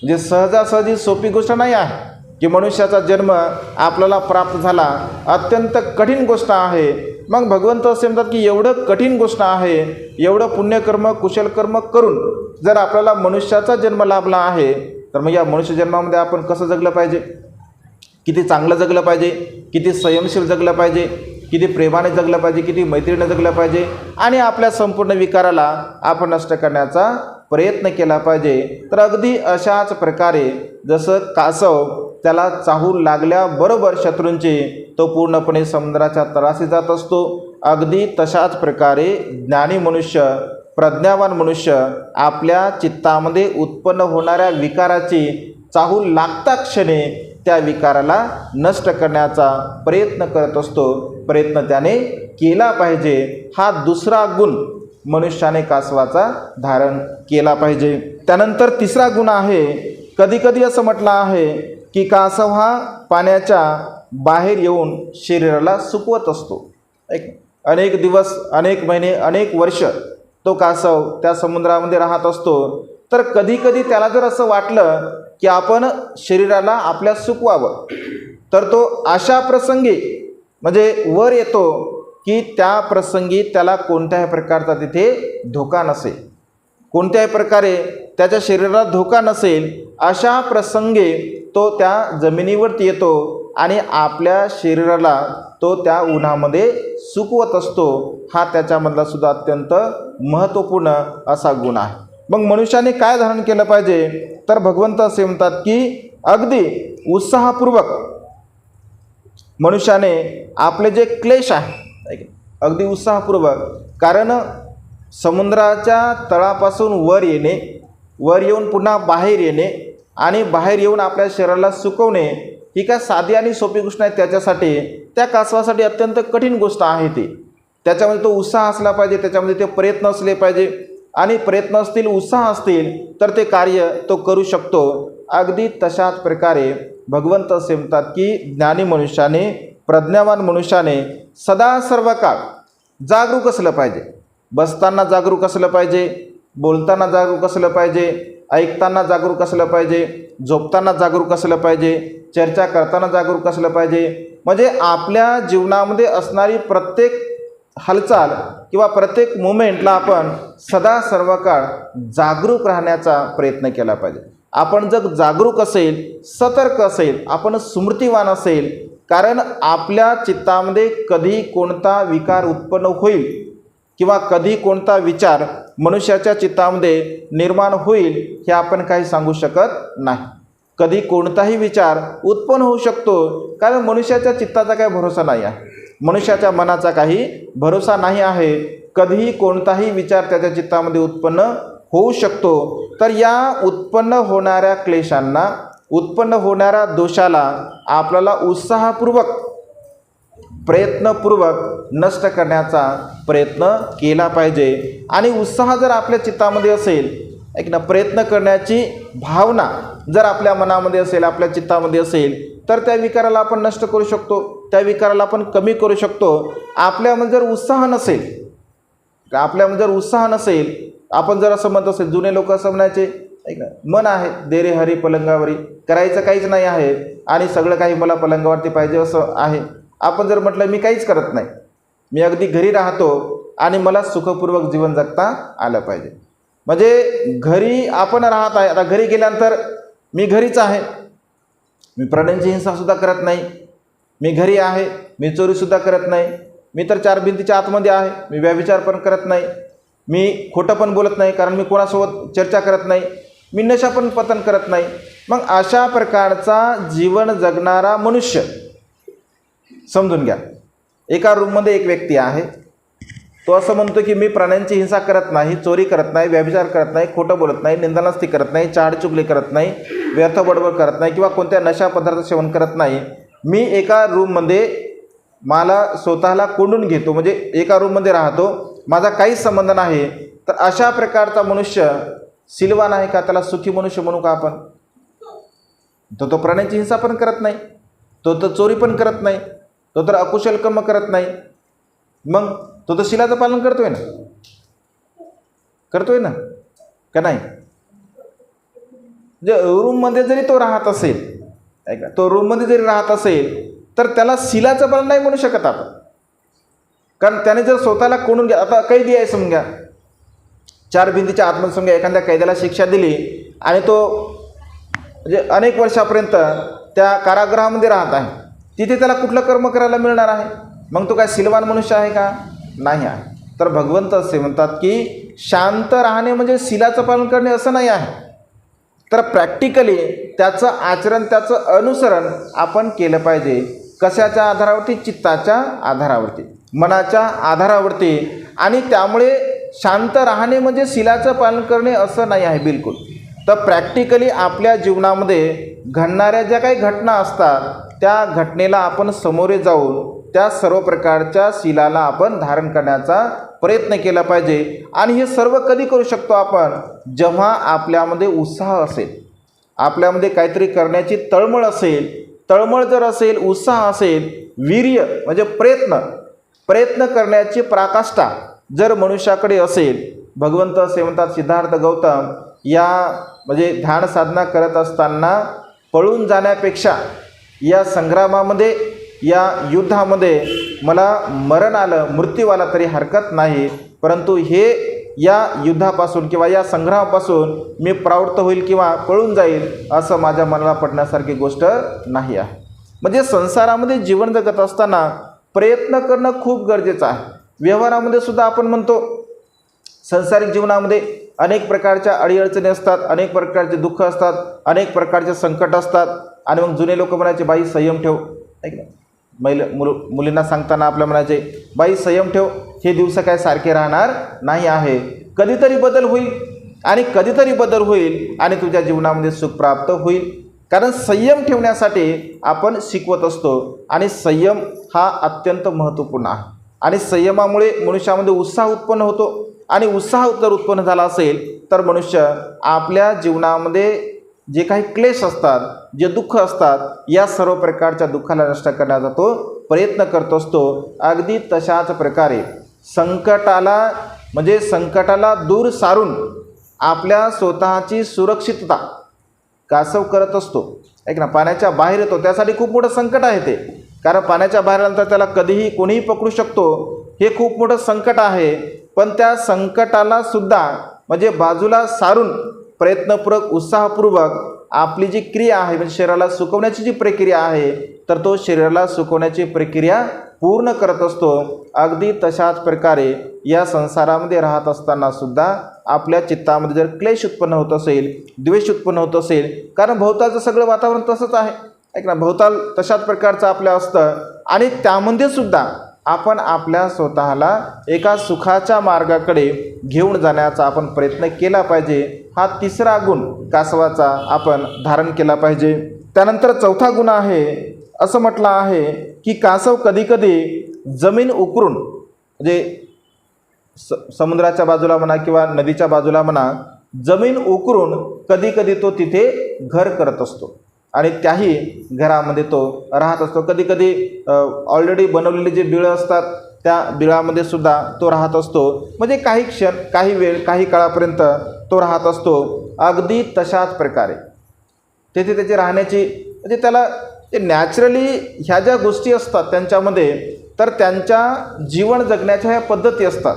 म्हणजे सहजासहजी सोपी गोष्ट नाही आहे. की मनुष्याचा जन्म आपल्याला प्राप्त झाला अत्यंत कठीण गोष्ट आहे. मग भगवंत असे म्हणतात की एवढं कठीण गोष्ट आहे, एवढं पुण्यकर्म कुशलकर्म करून जर आपल्याला मनुष्याचा जन्म लाभला आहे, तर मग या मनुष्य जन्मामध्ये आपण कसं जगलं पाहिजे, किती चांगलं जगलं पाहिजे, किती संयमशील जगलं पाहिजे, किती प्रेमाने जगलं पाहिजे, किती मैत्रीने जगलं पाहिजे आणि आपल्या संपूर्ण विकाराला आपण नष्ट करण्याचा प्रयत्न केला पाहिजे. तर अगदी अशाच प्रकारे जसं कासव त्याला चाहू लागल्याबरोबर शत्रूंची तो पूर्णपणे समुद्राच्या तळाशी जात असतो, अगदी तशाच प्रकारे ज्ञानी मनुष्य, प्रज्ञावान मनुष्य आपल्या चित्तामध्ये उत्पन्न होणाऱ्या विकाराची चाहू लागता क्षणी त्या विकाराला नष्ट करण्याचा प्रयत्न करत असतो. प्रयत्न त्याने केला पाहिजे. हा दुसरा गुण मनुष्याने कासवाचा धारण केला पाहिजे. त्यानंतर तिसरा गुण आहे, कधीकधी असं म्हटलं आहे की कासव हा पाण्याच्या बाहेर येऊन शरीराला सुकवत असतो. अनेक दिवस, अनेक महिने, अनेक वर्ष तो कासव त्या समुद्रामध्ये राहत असतो. तर कधीकधी त्याला जर असं वाटलं की आपण शरीराला आपल्या सुकवावं, तर तो अशा प्रसंगी म्हणजे वर येतो की त्या प्रसंगी त्याला कोणत्याही प्रकारचा तिथे धोका नसेल, कोणत्याही प्रकारे त्याच्या शरीराला धोका नसेल, अशा प्रसंगी तो त्या जमिनीवरती येतो आणि आपल्या शरीराला तो त्या उन्हामध्ये सुकवत असतो. हा त्याच्यामधला सुद्धा अत्यंत महत्त्वपूर्ण असा गुण आहे. मग मनुष्याने काय धारण केलं पाहिजे, तर भगवंत असे म्हणतात की अगदी उत्साहपूर्वक मनुष्याने आपले जे क्लेश आहे अगदी उत्साहपूर्वक, कारण समुद्राच्या तळापासून वर येणे, वर येऊन पुन्हा बाहेर येणे आणि बाहेर येऊन आपल्या शरीराला सुकवणे ही काय साधी आणि सोपी गोष्ट नाही. त्याच्यासाठी त्या कासवासाठी अत्यंत कठीण गोष्ट आहे ती. त्याच्यामध्ये तो उत्साह असला पाहिजे, त्याच्यामध्ये ते प्रयत्न असले पाहिजे आणि प्रयत्न असतील, उत्साह असतील तर ते कार्य तो करू शकतो. अगदी तशाच प्रकारे भगवंत असे म्हणतात की ज्ञानी मनुष्याने, प्रज्ञावान मनुष्याने सदा सर्व काळ जागरूक असलं पाहिजे. बसताना जागरूक असलं पाहिजे, बोलताना जागरूक असलं पाहिजे, ऐकताना जागरूक असलं पाहिजे, झोपताना जागरूक असलं पाहिजे, चर्चा करताना जागरूक असलं पाहिजे. म्हणजे आपल्या जीवनामध्ये असणारी प्रत्येक हालचाल किंवा प्रत्येक मुमेंटला आपण सदा सर्व काळ जागरूक राहण्याचा प्रयत्न केला पाहिजे. आपण जर जागरूक असेल, सतर्क असेल, आपण स्मृतिवान असेल, कारण आपल्या चित्तामध्ये कधी कोणता विकार उत्पन्न होईल किंवा कधी कोणता विचार मनुष्याच्या चित्तामध्ये निर्माण होईल हे आपण काही सांगू शकत नाही. कधी कोणताही विचार उत्पन्न होऊ शकतो, कारण मनुष्याच्या चित्ताचा काही भरोसा नाही आहे, मनुष्याच्या मनाचा काही भरोसा नाही आहे. कधीही कोणताही विचार त्याच्या चित्तामध्ये उत्पन्न होऊ शकतो. तर या उत्पन्न होणाऱ्या क्लेशांना, उत्पन्न होणाऱ्या दोषाला आपल्याला उत्साहपूर्वक, प्रयत्नपूर्वक नष्ट करण्याचा प्रयत्न केला पाहिजे. आणि उत्साह जर आपल्या चित्तामध्ये असेल, एक ना, प्रयत्न करण्याची भावना जर आपल्या मनामध्ये असेल, आपल्या चित्तामध्ये असेल, तर त्या विकाराला आपण नष्ट करू शकतो, त्या विकाराला आपण कमी करू शकतो. आपल्यामध्ये जर उत्साह नसेल, आपल्यामध्ये जर उत्साह नसेल, आपण जर असं म्हणत असेल, जुने लोक असं म्हणायचे, ऐक ना, मन आहे दे रे हरी पलंगावरी, करायचं काहीच नाही आहे आणि सगळं काही मला पलंगावरती पाहिजे असं आहे. आपण जर म्हटलं मी काहीच करत नाही, मी अगदी घरी राहतो आणि मला सुखपूर्वक जीवन जगता आलं पाहिजे, म्हणजे घरी आपण राहत आहे. आता घरी गेल्यानंतर मी घरीच आहे, मी प्राण्यांची हिंसासुद्धा करत नाही, मी घरी आहे, मी चोरीसुद्धा करत नाही, मी तर चार भिंतीच्या आतमध्ये आहे, मी व्यभिचार पण करत नाही, मी खोटं पण बोलत नाही, कारण मी कोणासोबत चर्चा करत नाही, मी नशा पण पतन करत नाही. मग अशा प्रकारचा जीवन जगणारा मनुष्य समजून घ्या. एका रूममध्ये एक व्यक्ती आहे, तो असं म्हणतो की मी प्राण्यांची हिंसा करत नाही, चोरी करत नाही, व्यभिचार करत नाही, खोटं बोलत नाही, निंदानास्ती करत नाही, चहाडचुगली करत नाही, व्यर्थ बडबड करत नाही किंवा कोणत्या नशा पदार्थ सेवन करत नाही. मी एका रूममध्ये मला स्वतःला कोंडून घेतो, म्हणजे एका रूममध्ये राहतो, माझा काहीच संबंध नाही. तर अशा प्रकारचा मनुष्य सिलवान आहे का? त्याला सुखी मनुष्य म्हणू का आपण? तो प्राण्यांची हिंसा पण करत नाही, तो तर चोरी पण करत नाही, तो तर अकुशल कर्म करत नाही, मग तो तर शिलाचं पालन करतोय ना, करतोय ना का नाही? जे रूममध्ये जरी तो राहत असेल ऐका, तो रूममध्ये जरी राहत असेल तर त्याला शिलाचं पालन नाही म्हणू शकत आपण, कारण त्याने जर स्वतःला कोणून घ्या, आता कैदी आहे समजा, 4 भिंतीच्या आतमध्ये समजा एखाद्या कैद्याला शिक्षा दिली आणि तो म्हणजे अनेक वर्षापर्यंत त्या कारागृहामध्ये राहत आहे, तिथे त्याला कुठलं कर्म करायला मिळणार आहे? मग तो काय शिलवान मनुष्य आहे का? नाही आहे. तर भगवंत असे म्हणतात की शांत राहणे म्हणजे शिलाचं पालन करणे असं नाही आहे. तर प्रॅक्टिकली त्याचं आचरण, त्याचं अनुसरण आपण केलं पाहिजे. कशाच्या आधारावरती? चित्ताच्या आधारावरती, मनाच्या आधारावरती. आणि त्यामुळे शांत राहणे म्हणजे शिलाचं पालन करणे असं नाही आहे बिलकुल. तर प्रॅक्टिकली आपल्या जीवनामध्ये घडणाऱ्या ज्या काही घटना असतात त्या घटनेला आपण सामोरे जाऊन त्या सर्व प्रकारच्या शिलाला आपण धारण करण्याचा प्रयत्न केला पाहिजे. आणि हे सर्व कधी करू शकतो आपण? जेव्हा आपल्यामध्ये उत्साह असेल, आपल्यामध्ये काहीतरी करण्याची तळमळ असेल. तळमळ जर असेल, उत्साह असेल, वीर्य म्हणजे प्रयत्न करण्याची पराकाष्ठा जर मनुष्याकडे असेल. भगवंत असे म्हणतात, सिद्धार्थ गौतम या म्हणजे ध्यान साधना करत असताना पळून जाण्यापेक्षा या संग्रामामध्ये, या युद्धामध्ये मला मरण आलं, मृत्यू आला तरी हरकत नाही, परंतु हे या युद्धापासून किंवा या संग्रामापासून मी प्रवृत्त होईल किंवा पळून जाईल असं माझ्या मनाला पडण्यासारखी गोष्ट नाही आहे. म्हणजे संसारामध्ये जीवन जगत असताना प्रयत्न करणं खूप गरजेचं आहे. व्यवहारामध्ये सुद्धा आपण म्हणतो, संसारिक जीवनामध्ये अनेक प्रकारच्या अडीअडचणी असतात, अनेक प्रकारचे दुःख असतात, अनेक प्रकारचे संकट असतात. आणि मग जुने लोक म्हणायचे, बाई संयम ठेव, ऐक ना, मुलींना सांगताना आपल्या म्हणायचे, बाई संयम ठेव, हे दिवस काय सारखे राहणार नाही आहे, कधीतरी बदल होईल आणि कधीतरी बदल होईल आणि तुझ्या जीवनामध्ये सुख प्राप्त होईल. कारण संयम ठेवण्यासाठी आपण शिकवत असतो आणि संयम हा अत्यंत महत्त्वपूर्ण आहे. आणि संयमामुळे मनुष्यामध्ये उत्साह उत्पन्न होतो. आणि उत्साह जर उत्पन्न झाला असेल तर मनुष्य आपल्या जीवनामध्ये जे काही क्लेश असतात, जे दुःख असतात, या सर्व प्रकारच्या दुःखाला नष्ट करण्याचा तो प्रयत्न करत असतो. अगदी तशाच प्रकारे संकटाला दूर सारून आपल्या स्वतःची सुरक्षितता कासव करत असतो. ऐक ना, पाण्याच्या बाहेर येतो त्यासाठी खूप मोठं संकट आहे ते, कारण पाण्याच्या बाहेर आल्यानंतर त्याला कधीही कोणीही पकडू शकतो, हे खूप मोठं संकट आहे. पण त्या संकटाला सुद्धा म्हणजे बाजूला सारून प्रयत्नपूर्वक, उत्साहपूर्वक आपली जी क्रिया आहे, म्हणजे शरीराला सुकवण्याची जी प्रक्रिया आहे, तर तो शरीराला सुकवण्याची प्रक्रिया पूर्ण करत असतो. अगदी तशाच प्रकारे या संसारामध्ये राहत असताना सुद्धा आपल्या चित्तामध्ये जर क्लेश उत्पन्न होत असेल, द्वेष उत्पन्न होत असेल, कारण भोवतालचं सगळं वातावरण तसंच आहे, ऐक ना, भोवताल तशाच प्रकारचं आपलं असतं. आणि त्यामध्ये सुद्धा आपण आपल्या स्वतःला एका सुखाच्या मार्गाकडे घेऊन जाण्याचा आपण प्रयत्न केला पाहिजे. हा तिसरा गुण कासवाचा आपण धारण केला पाहिजे. त्यानंतर चौथा गुण आहे, असं म्हटलं आहे की कासव कधीकधी जमीन उकरून, म्हणजे समुद्राच्या बाजूला म्हणा किंवा नदीच्या बाजूला म्हणा, जमीन उकरून कधीकधी तो तिथे घर करत असतो आणि त्याही घरामध्ये तो राहत असतो. कधीकधी ऑलरेडी बनवलेली जी बिळं असतात त्या बिळामध्ये सुद्धा तो राहत असतो. म्हणजे काही क्षण, काही वेळ, काही काळापर्यंत तो राहत असतो. अगदी तशाच प्रकारे तेथे त्याची राहण्याची, म्हणजे त्याला ते नॅचरली ह्या ज्या गोष्टी असतात त्यांच्यामध्ये, तर त्यांच्या जीवन जगण्याच्या ह्या पद्धती असतात.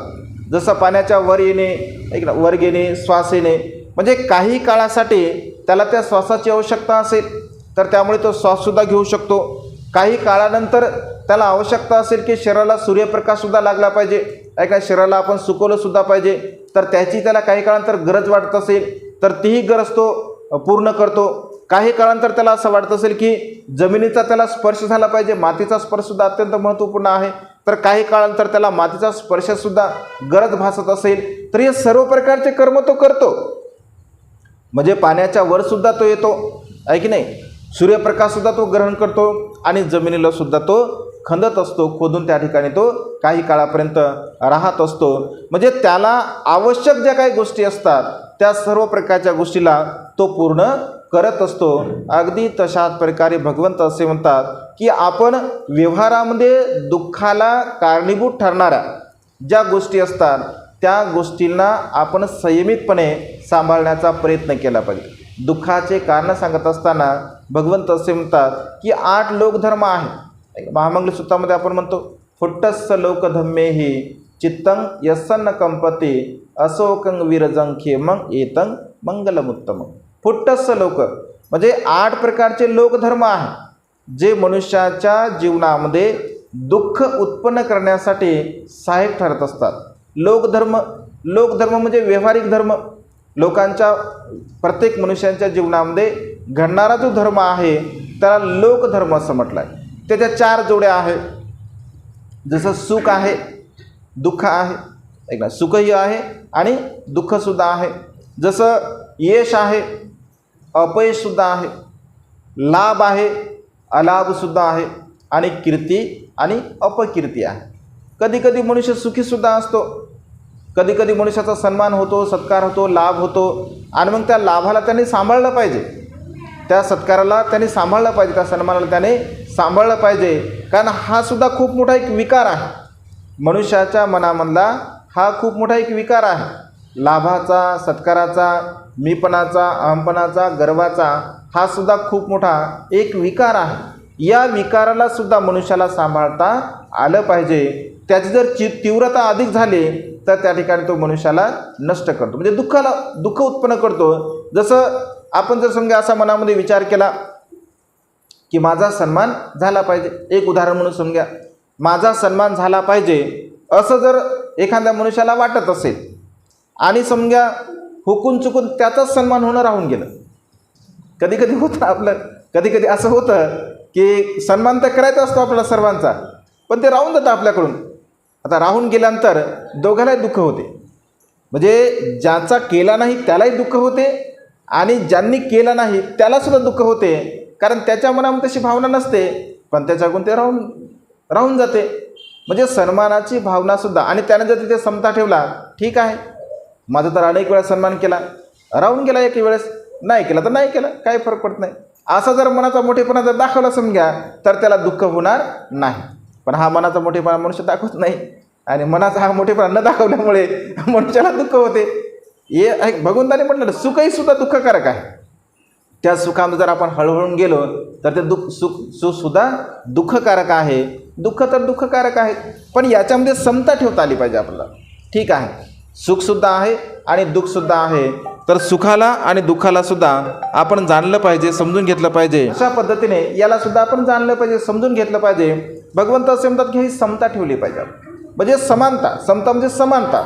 जसं पाण्याच्या वर येणे, एक वर घेणे, श्वास येणे, म्हणजे काही काळासाठी त्याला त्या श्वासाची आवश्यकता असेल तर त्यामुळे तो श्वाससुद्धा घेऊ शकतो. काही काळानंतर त्याला आवश्यकता असेल की शरीराला सूर्यप्रकाशसुद्धा लागला पाहिजे, एका शरीराला आपण सुकवलंसुद्धा पाहिजे, तर त्याची त्याला काही काळानंतर गरज वाटत असेल तर तीही गरज तो पूर्ण करतो. काही काळानंतर त्याला असं वाटत असेल की जमिनीचा त्याला स्पर्श झाला पाहिजे, मातीचा स्पर्शसुद्धा अत्यंत महत्त्वपूर्ण आहे, तर काही काळानंतर त्याला मातीचा स्पर्शसुद्धा गरज भासत असेल, तर हे सर्व प्रकारचे कर्म तो करतो. म्हणजे पाण्याच्या वरसुद्धा तो येतो, आहे की नाही, सूर्यप्रकाशसुद्धा तो ग्रहण करतो आणि जमिनीला सुद्धा तो खंदत असतो, खोदून त्या ठिकाणी तो काही काळापर्यंत राहत असतो. म्हणजे त्याला आवश्यक ज्या काही गोष्टी असतात त्या सर्व प्रकारच्या गोष्टीला तो पूर्ण करत असतो. अगदी तशाच प्रकारे भगवंत असे म्हणतात की आपण व्यवहारामध्ये दुःखाला कारणीभूत ठरणाऱ्या ज्या गोष्टी असतात त्या गोष्टींना आपण संयमितपणे सांभाळण्याचा प्रयत्न केला पाहिजे. दुःखाचे कारण सांगत असताना भगवंत असे म्हणतात की 8 लोकधर्म आहे. महामंगल सूत्रामध्ये आपण म्हणतो फुट्टस्स लोकधम्मेहि चित्तं यस्सन्न कंपते अशोकं विरजं खेमं एतं मंगलमुत्तम. फुट्टस्स लोक म्हणजे 8 प्रकारचे लोकधर्म आहे जे मनुष्याच्या जीवनामध्ये दुःख उत्पन्न करण्यासाठी सहाय्यक ठरत असतात. लोकधर्म म्हणजे व्यावहारिक धर्म, लोकांच्या प्रत्येक मनुष्यांच्या जीवनामध्ये घडणारा जो धर्म आहे त्याला लोकधर्म असं म्हटलं आहे. त्याच्या 4 जोड्या आहेत. जसं सुख आहे, दुःख आहे, सुखही आहे आणि दुःखसुद्धा आहे. जसं यश आहे, अपयशसुद्धा आहे, लाभ आहे, अलाभसुद्धा आहे आणि कीर्ती आणि अपकीर्ती आहे. कधी कधी मनुष्य सुखीसुद्धा असतो, कधी कधी मनुष्याचा सन्मान होतो, सत्कार होतो, लाभ होतो आणि मग त्या लाभाला त्यांनी सांभाळलं पाहिजे, त्या सत्काराला त्यांनी सांभाळलं पाहिजे, त्या सन्मानाला त्याने सांभाळलं पाहिजे. कारण हा सुद्धा खूप मोठा एक विकार आहे. मनुष्याच्या मनामधला हा खूप मोठा एक विकार आहे. लाभाचा, सत्काराचा, मीपणाचा, अहमपणाचा, गर्वाचा हा सुद्धा खूप मोठा एक विकार आहे. या विकाराला सुद्धा मनुष्याला सांभाळता आलं पाहिजे. त्याची जर तीव्रता अधिक झाली तर त्या ठिकाणी तो मनुष्याला नष्ट करतो, म्हणजे दुःख उत्पन्न करतो. जसं आपण जर समजा असा मनामध्ये विचार केला की माझा सन्मान झाला पाहिजे, एक उदाहरण म्हणून समजा माझा सन्मान झाला पाहिजे असं जर एखाद्या मनुष्याला वाटत असेल आणि समजा हुकून चुकून त्याचाच सन्मान होणं राहून गेलं. कधी कधी होतं आपलं, कधी कधी असं होतं की सन्मान तर करायचा असतो आपल्याला सर्वांचा, पण ते राहून जातं आपल्याकडून. आता राहून गेल्यानंतर दोघांनाही दुःख होते, म्हणजे ज्याचा केला नाही त्यालाही दुःख होते आणि ज्यांनी केला नाही त्यालासुद्धा दुःख होते. कारण त्याच्या मनामध्ये तशी भावना नसते, पण त्याच्याकडून ते राहून जाते. म्हणजे सन्मानाची भावनासुद्धा, आणि त्याने जर तिथे समता ठेवला, ठीक आहे माझा तर अनेक वेळा सन्मान केला, राहून गेला एक वेळेस, नाही केला तर नाही केला, काही फरक पडत नाही, असा जर मनाचा मोठेपणा जर दाखवला समजा तर त्याला दुःख होणार नाही. पण हा मनाचा मोठेपणा मनुष्य दाखवत नाही आणि मनाचा हा मोठेपणा न दाखवल्यामुळे मनुष्याला दुःख होते. हे भगवंताने म्हटलं सुखही सुद्धा दुःखकारक आहे. त्या सुखामध्ये जर आपण हळूहळून गेलो तर ते सुखसुद्धा दुःखकारक आहे. दुःख तर दुःखकारक आहे, पण याच्यामध्ये समता ठेवता आली पाहिजे आपल्याला. ठीक आहे, सुखसुद्धा आहे आणि दुःखसुद्धा आहे, तर सुखाला आणि दुःखाला सुद्धा आपण जाणलं पाहिजे, समजून घेतलं पाहिजे. अशा पद्धतीने याला सुद्धा आपण जाणलं पाहिजे, समजून घेतलं पाहिजे. भगवंत असे म्हणतात की ही समता ठेवली पाहिजे, म्हणजे समानता. समता म्हणजे समानता,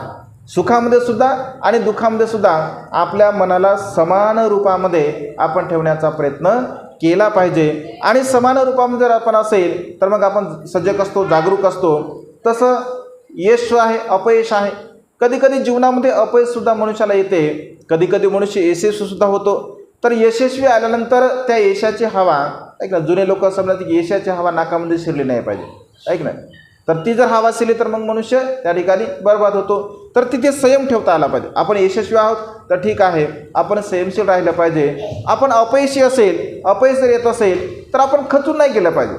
सुखामध्ये सुद्धा आणि दुःखामध्ये सुद्धा आपल्या मनाला समान रूपामध्ये आपण ठेवण्याचा प्रयत्न केला पाहिजे. आणि समान रूपामध्ये जर आपण असेल तर मग आपण सजग असतो, जागरूक असतो. तसं यश आहे, अपयश आहे. कधी कधी जीवनामध्ये अपयशसुद्धा मनुष्याला येते, कधी कधी मनुष्य यशस्वीसुद्धा होतो. तर यशस्वी आल्यानंतर त्या यशाची हवा, ऐक ना, जुने लोक असं म्हणतात की यशाची हवा नाकामध्ये शिरली नाही पाहिजे, ऐक ना, तर ती जर हवा शिरली तर मग मनुष्य त्या ठिकाणी बर्बाद होतो. तर तिथे संयम ठेवता आला पाहिजे. आपण यशस्वी आहोत तर ठीक आहे, आपण संयमशील राहिलं पाहिजे. आपण अपयशी असेल, अपयश जर येत असेल तर आपण खचून नाही गेलं पाहिजे.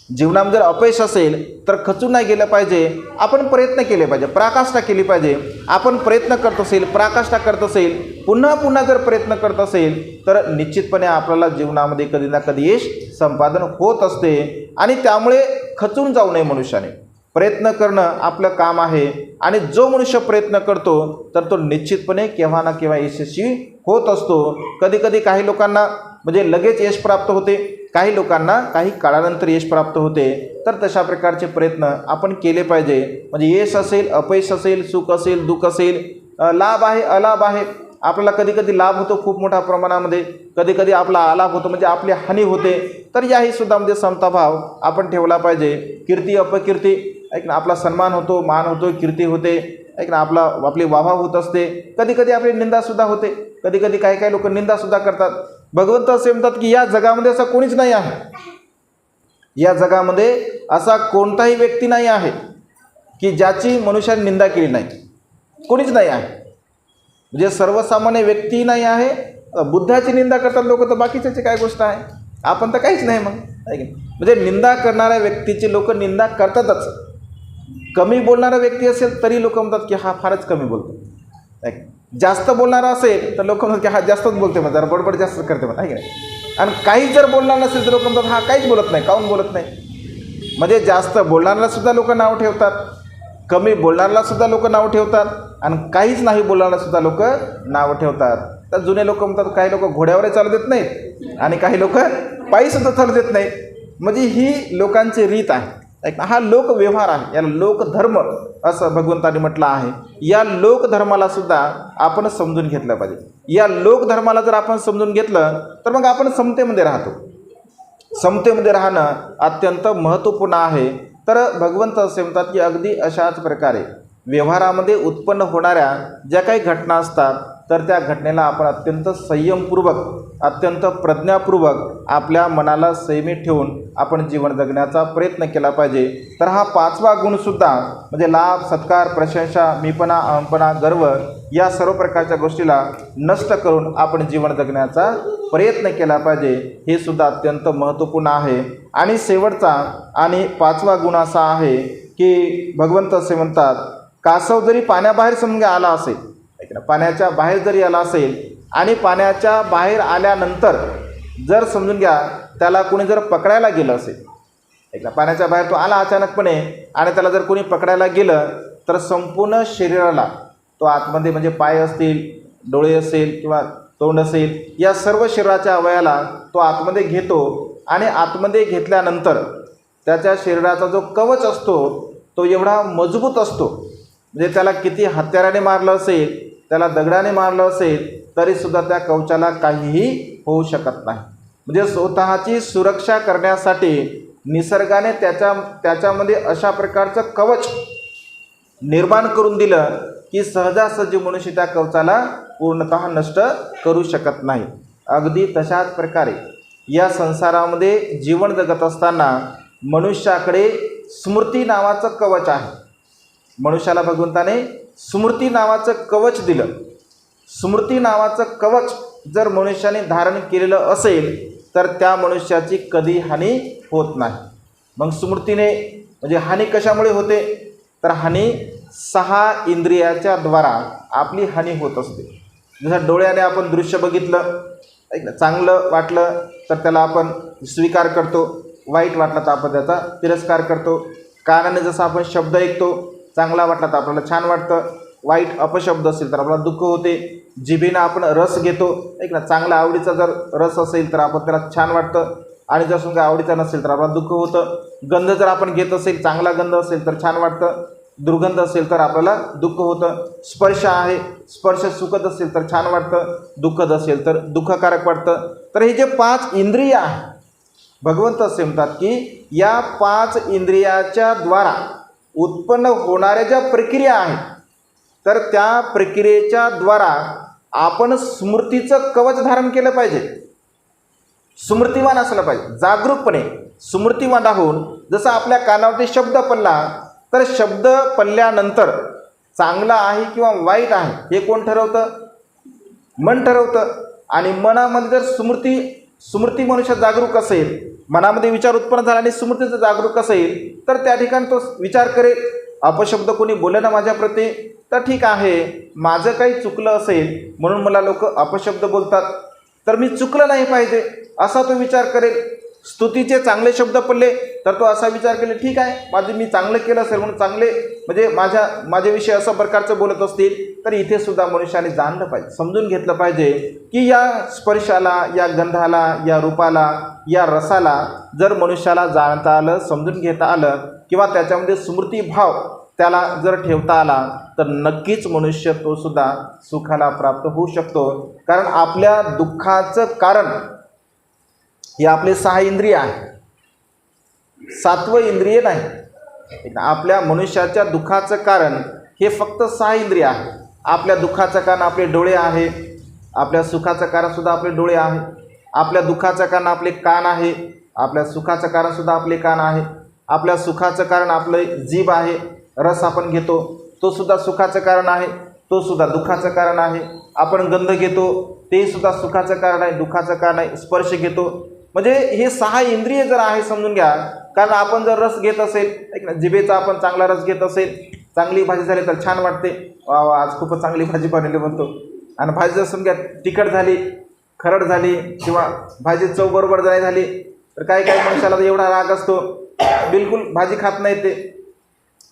जीवनामध्ये जर अपयश असेल तर खचून नाही गेलं पाहिजे. आपण प्रयत्न केले पाहिजे, पराकाष्ठा केली पाहिजे. आपण प्रयत्न करत असेल, पराकाष्ठा करत असेल, पुन्हा पुन्हा जर प्रयत्न करत असेल तर निश्चितपणे आपल्याला जीवनामध्ये कधी ना कधी यश संपादन होत असते. आणि त्यामुळे खचून जाऊ नये मनुष्याने. प्रयत्न करणं आपलं काम आहे आणि जो मनुष्य प्रयत्न करतो तर तो निश्चितपणे केव्हा ना केव्हा यशस्वी होत असतो. कधी कधी काही लोकांना म्हणजे लगेच यश प्राप्त होते, काही लोकांना काही काळानंतर यश प्राप्त होते. तर तशा प्रकारचे प्रयत्न आपण केले पाहिजे. म्हणजे यश असेल, अपयश असेल, सुख असेल, दुःख असेल, लाभ आहे, अलाभ आहे. आपल्याला कधी कधी लाभ होतो खूप मोठ्या प्रमाणामध्ये, कधी कधी आपला अलाभ होतो, म्हणजे आपली हानी होते. तर याही सुद्धा म्हणजे समताभाव आपण ठेवला पाहिजे. कीर्ती अपकीर्ती, ऐक ना, आपला सन्मान होतो, मान होतो, कीर्ती होते, ऐक ना, आपली वाह होत असते. कधी कधी आपली निंदासुद्धा होते, कधी कधी काही लोक निंदासुद्धा करतात. भगवंत असे म्हणतात की या जगामध्ये असं कोणीच नाही आहे, या जगामध्ये असा कोणताही व्यक्ती नाही आहे की ज्याची मनुष्याने निंदा केली नाही. कोणीच नाही आहे, म्हणजे सर्वसामान्य व्यक्ती नाही आहे. बुद्धाची निंदा करतात लोक, तर बाकीच्याची काय गोष्ट आहे, आपण तर काहीच नाही. मग म्हणजे निंदा करणाऱ्या व्यक्तीची लोक निंदा करतातच. कमी बोलणारा व्यक्ती असेल तरी लोक म्हणतात की हा फारच कमी बोलतो. जास्त बोलणारा असेल तर लोक म्हणतात की हा जास्तच बोलते, मग जरा बडबड जास्त करते म्हणा, आहे की नाही. आणि काहीच जर बोलणार नसेल तर लोक म्हणतात हा काहीच बोलत नाही, काहून बोलत नाही. म्हणजे जास्त बोलणाऱ्याला सुद्धा लोक नाव ठेवतात, कमी बोलणाऱ्याला सुद्धा लोक नाव ठेवतात, आणि काहीच नाही बोलणाऱ्याला सुद्धा लोक नाव ठेवतात. तर जुने लोक म्हणतात काही लोक घोड्यावरही चालू देत नाहीत आणि काही लोक पायी सुद्धा चालू देत नाहीत. म्हणजे ही लोकांची रीत आहे. हा लोकव्यवहार आहे, याला लोकधर्म असं भगवंतांनी म्हटलं आहे. या लोकधर्माला सुद्धा आपण समजून घेतलं पाहिजे. या लोकधर्माला जर आपण समजून घेतलं तर मग आपण समतेमध्ये राहतो. समतेमध्ये राहणं अत्यंत महत्त्वपूर्ण आहे. तर भगवंत असे म्हणतात की अगदी अशाच प्रकारे व्यवहारामध्ये उत्पन्न होणाऱ्या ज्या काही घटना असतात तर त्या घटनेला आपण अत्यंत संयमपूर्वक, अत्यंत प्रज्ञापूर्वक आपल्या मनाला संयमित ठेवून आपण जीवन जगण्याचा प्रयत्न केला पाहिजे. तर हा 5वा गुणसुद्धा म्हणजे लाभ, सत्कार, प्रशंसा, मीपणा, अहंपणा, गर्व या सर्व प्रकारच्या गोष्टीला नष्ट करून आपण जीवन जगण्याचा प्रयत्न केला पाहिजे. हे सुद्धा अत्यंत महत्त्वपूर्ण आहे. आणि शेवटचा आणि 5वा गुण असा आहे की भगवंत असे म्हणतात, कासव जरी पाण्याबाहेर समजा आला असेल, पाण्याच्या बाहेर जरी आला असेल आणि पाण्याच्या बाहेर आल्यानंतर जर समजून घ्या त्याला कोणी जर पकडायला गेलं असेल, पाण्याच्या बाहेर तो आला अचानकपणे आणि त्याला जर कोणी पकडायला गेलं तर संपूर्ण शरीराला तो आतमध्ये म्हणजे पाय असतील, डोळे असेल किंवा तोंड असेल, या सर्व शरीराच्या अवयवाला तो आतमध्ये घेतो आणि आतमध्ये घेतल्यानंतर त्याच्या शरीराचा जो कवच असतो तो एवढा मजबूत असतो, म्हणजे त्याला किती हत्याराने मारलं असेल, त्याला दगडाने मारलं असेल तरीसुद्धा त्या कवचाला काहीही होऊ शकत नाही. म्हणजे स्वतःची सुरक्षा करण्यासाठी निसर्गाने त्याच्यामध्ये अशा प्रकारचं कवच निर्माण करून दिलं की सहजासहजी मनुष्य त्या कवचाला पूर्णतः नष्ट करू शकत नाही. अगदी तशाच प्रकारे या संसारामध्ये जीवन जगत असताना मनुष्याकडे स्मृती नावाचं कवच आहे. मनुष्याला भगवंताने स्मृती नावाचं कवच दिलं. स्मृती नावाचं कवच जर मनुष्याने धारण केलेलं असेल तर त्या मनुष्याची कधी हानी होत नाही. मग स्मृतीने म्हणजे हानी कशामुळे होते तर हानी 6 इंद्रियाच्या द्वारा आपली हानी होत असते. जसं डोळ्याने आपण दृश्य बघितलं, चांगलं वाटलं तर त्याला आपण स्वीकार करतो, वाईट वाटलं तर आपण त्याचा तिरस्कार करतो. कानाने जसं आपण शब्द ऐकतो, चांगला वाटला तर आपल्याला छान वाटतं, वाईट अपशब्द असेल तर आपल्याला दुःख होते. जिभेनं आपण रस घेतो, चांगला आवडीचा जर रस असेल तर आपण त्याला छान वाटतं आणि जर समजा आवडीचा नसेल तर आपल्याला दुःख होतं. गंध जर आपण घेत असेल, चांगला गंध असेल तर छान वाटतं, दुर्गंध असेल तर आपल्याला दुःख होतं. स्पर्श आहे, स्पर्श सुखद असेल तर छान वाटतं, दुःखद असेल तर दुःखकारक वाटतं. तर हे जे 5 इंद्रिय आहे, भगवंत असे म्हणतात की या 5 इंद्रियाच्या द्वारा उत्पन्न होणाऱ्या ज्या प्रक्रिया आहेत तर त्या प्रक्रियेच्या द्वारा आपण स्मृतीचं कवच धारण केलं पाहिजे. स्मृतिवान असलं पाहिजे, जागरूकपणे स्मृतिवान राहून. जसं आपल्या कानावरती शब्द पडला तर शब्द पडल्यानंतर चांगला आहे किंवा वाईट आहे हे कोण ठरवतं? मन ठरवतं. आणि मनामध्ये जर स्मृती मनुष्य जागरूक असेल, मनामध्ये विचार उत्पन्न झाला आणि स्मृतीचं जागरूक असेल तर त्या ठिकाणी तो विचार करेल, अपशब्द कोणी बोलले ना माझ्याप्रती तर ठीक आहे, माझं काही चुकलं असेल म्हणून मला लोक अपशब्द बोलतात तर मी चुकलं नाही पाहिजे असा तो विचार करेल. स्तुतीचे चांगले शब्द पडले तर तो असा विचार केले, ठीक आहे मी चांगलं केलं असेल म्हणून चांगले म्हणजे माझ्याविषयी असं प्रकारचं बोलत असतील. तर इथे सुद्धा मनुष्याने जाणलं पाहिजे, समजून घेतलं पाहिजे की या स्पर्शाला, या गंधाला, या रूपाला, या रसाला जर मनुष्याला जाणता आलं, समजून घेता आलं किंवा त्याच्यामध्ये स्मृतिभाव त्याला जर ठेवता आला तर नक्कीच मनुष्य तो सुद्धा सुखाला प्राप्त होऊ शकतो. कारण आपल्या दुःखाचं कारण हे आपले 6 इंद्रिय आहे, 7वं इंद्रिय नाही. आपल्या मनुष्याच्या दुःखाचं कारण हे फक्त 6 इंद्रिय आहे. आपल्या दुःखाचं कारण आपले डोळे आहे, आपल्या सुखाचं कारणसुद्धा आपले डोळे आहे, आपल्या दुःखाचं कारण आपले कान आहे, आपल्या सुखाचं कारणसुद्धा आपले कान आहे, आपल्या सुखाचं कारण आपले जीभ आहे, रस आपण घेतो तो सुद्धा सुखाचं कारण आहे, तो सुद्धा दुःखाचं कारण आहे. आपण गंध घेतो ते सुद्धा सुखाचं कारण आहे, दुःखाचं कारण आहे. स्पर्श घेतो म्हणजे हे 6 इंद्रिय जर आहे समजून घ्या. कारण आपण जर रस घेत असेल, जिभेचा आपण चांगला रस घेत असेल चांगली भाजी झाली तर छान वाटते, वा वा आज खूपच चांगली भाजी बनवली म्हणतो. आणि भाजी जर समजा तिखट झाली, खरड झाली किंवा भाजी चव बरोबर नाही झाली तर काही काही मनुष्याला तर एवढा राग असतो, बिलकुल भाजी खात नाही. ते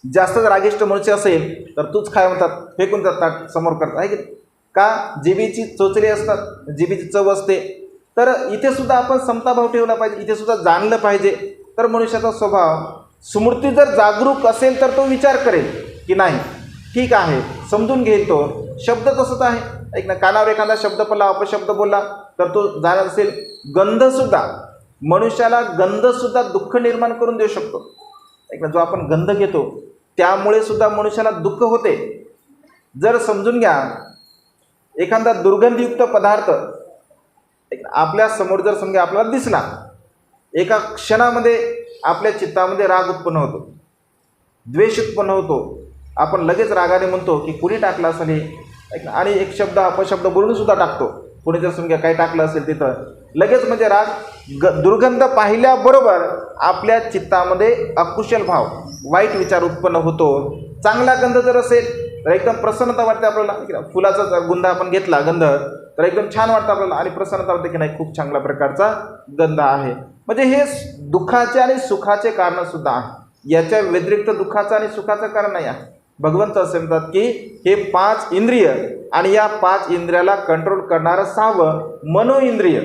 जास्तच रागिष्ट मनुष्य असेल तर तूच काय म्हणतात, फेकून जातात समोर करतात आहे की का. जिभेची चोचली असतात, जिभेची चव असते. तर इथे सुद्धा आपण समताभाव ठेवला पाहिजे, इथे सुद्धा जाणलं पाहिजे. तर मनुष्याचा स्वभाव स्मृती जर जागरूक असेल तर तो विचार करेल की नाही ठीक आहे, समजून घेईल. तो शब्द तसंच आहे, ऐक ना, कानावर एखादा शब्द पडला, अपशब्द बोलला तर तो जाणत असेल. गंधसुद्धा मनुष्याला गंधसुद्धा दुःख निर्माण करून देऊ शकतो. ऐक ना, जो आपण गंध घेतो त्यामुळे सुद्धा मनुष्याला दुःख होते. जर समजून घ्या, एखादा दुर्गंधयुक्त पदार्थ आपल्या समोर जर समजा आपल्याला दिसला, एका क्षणामध्ये आपल्या चित्तामध्ये राग उत्पन्न होतो, द्वेष उत्पन्न होतो. आपण लगेच रागाने म्हणतो की कुणी टाकलं असेल हे, आणि एक शब्द अपशब्द बोलून सुद्धा टाकतो. कुणी जर समजा काही टाकलं असेल तिथं लगेच म्हणजे राग, दुर्गंध पाहिल्याबरोबर आपल्या चित्तामध्ये अकुशल भाव, वाईट विचार उत्पन्न होतो. चांगला गंध जर असेल तर एकदम प्रसन्नता वाटते आपल्याला. फुलाचा गंध आपण घेतला गंध तर एकदम छान वाटतं आपल्याला आणि प्रसन्नता वाटते की नाही खूप चांगल्या प्रकारचा गंध आहे. म्हणजे हे दुःखाचे आणि सुखाचे कारण सुद्धा आहे. याच्या व्यतिरिक्त दुःखाचं आणि सुखाचं कारण नाही आहे. भगवंत असे म्हणतात की हे 5 इंद्रिय आणि या 5 इंद्रियाला कंट्रोल करणारं 6वं मनोइंद्रिय,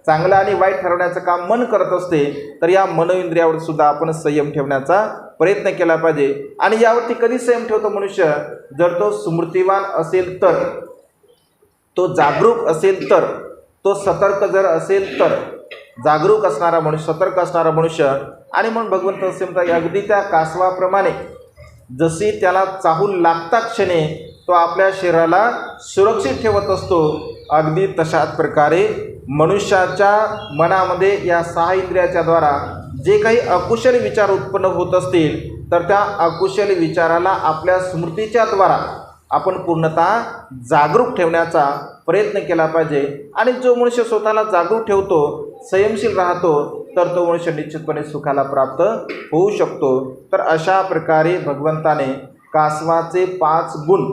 चांगलं आणि वाईट ठरवण्याचं काम मन करत असते. तर या मनोइंद्रियावर सुद्धा आपण संयम ठेवण्याचा प्रयत्न केला पाहिजे. आणि यावरती कधी संयम ठेवतो मनुष्य, जर तो स्मृतिवान असेल तर, तो जागरूक असेल तर, तो सतर्क जर असेल तर. जागरूक असणारा मनुष्य, सतर्क असणारा मनुष्य. आणि म्हणून भगवंत असे म्हणतात अगदी त्या कासवाप्रमाणे जशी त्याला चाहूल लागता क्षणी तो आपल्या शरीराला सुरक्षित ठेवत असतो, अगदी तशाच प्रकारे मनुष्याच्या मनामध्ये या 6 इंद्रियाच्या द्वारा जे काही अकुशल विचार उत्पन्न होत असतील तर त्या अकुशल विचाराला आपल्या स्मृतीच्या द्वारा आपण पूर्णतः जागरूक ठेवण्याचा प्रयत्न केला पाहिजे. आणि जो मनुष्य स्वतःला जागरूक ठेवतो, संयमशील राहतो, तर तो मनुष्य निश्चितपणे सुखाला प्राप्त होऊ शकतो. तर अशा प्रकारे भगवंताने कासवाचे 5 गुण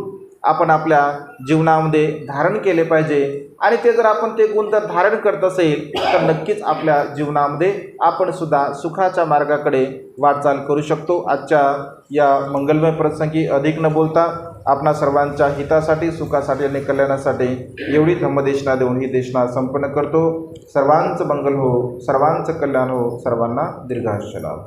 आपण आपल्या जीवनामध्ये धारण केले पाहिजे. आणि ते जर आपण ते गुण जर धारण करत असेल तर नक्कीच आपल्या जीवनामध्ये आपण सुद्धा सुखाच्या मार्गाकडे वाटचाल करू शकतो. आजच्या या मंगलमय प्रसंगी अधिक न बोलता आपणा सर्वांच्या हितासाठी, सुखासाठी आणि कल्याणासाठी एवढी धम्मदेशना देऊन ही देशना संपन्न करतो. सर्वांचं मंगल हो, सर्वांचं कल्याण हो, सर्वांना दीर्घायुष्य लाभो.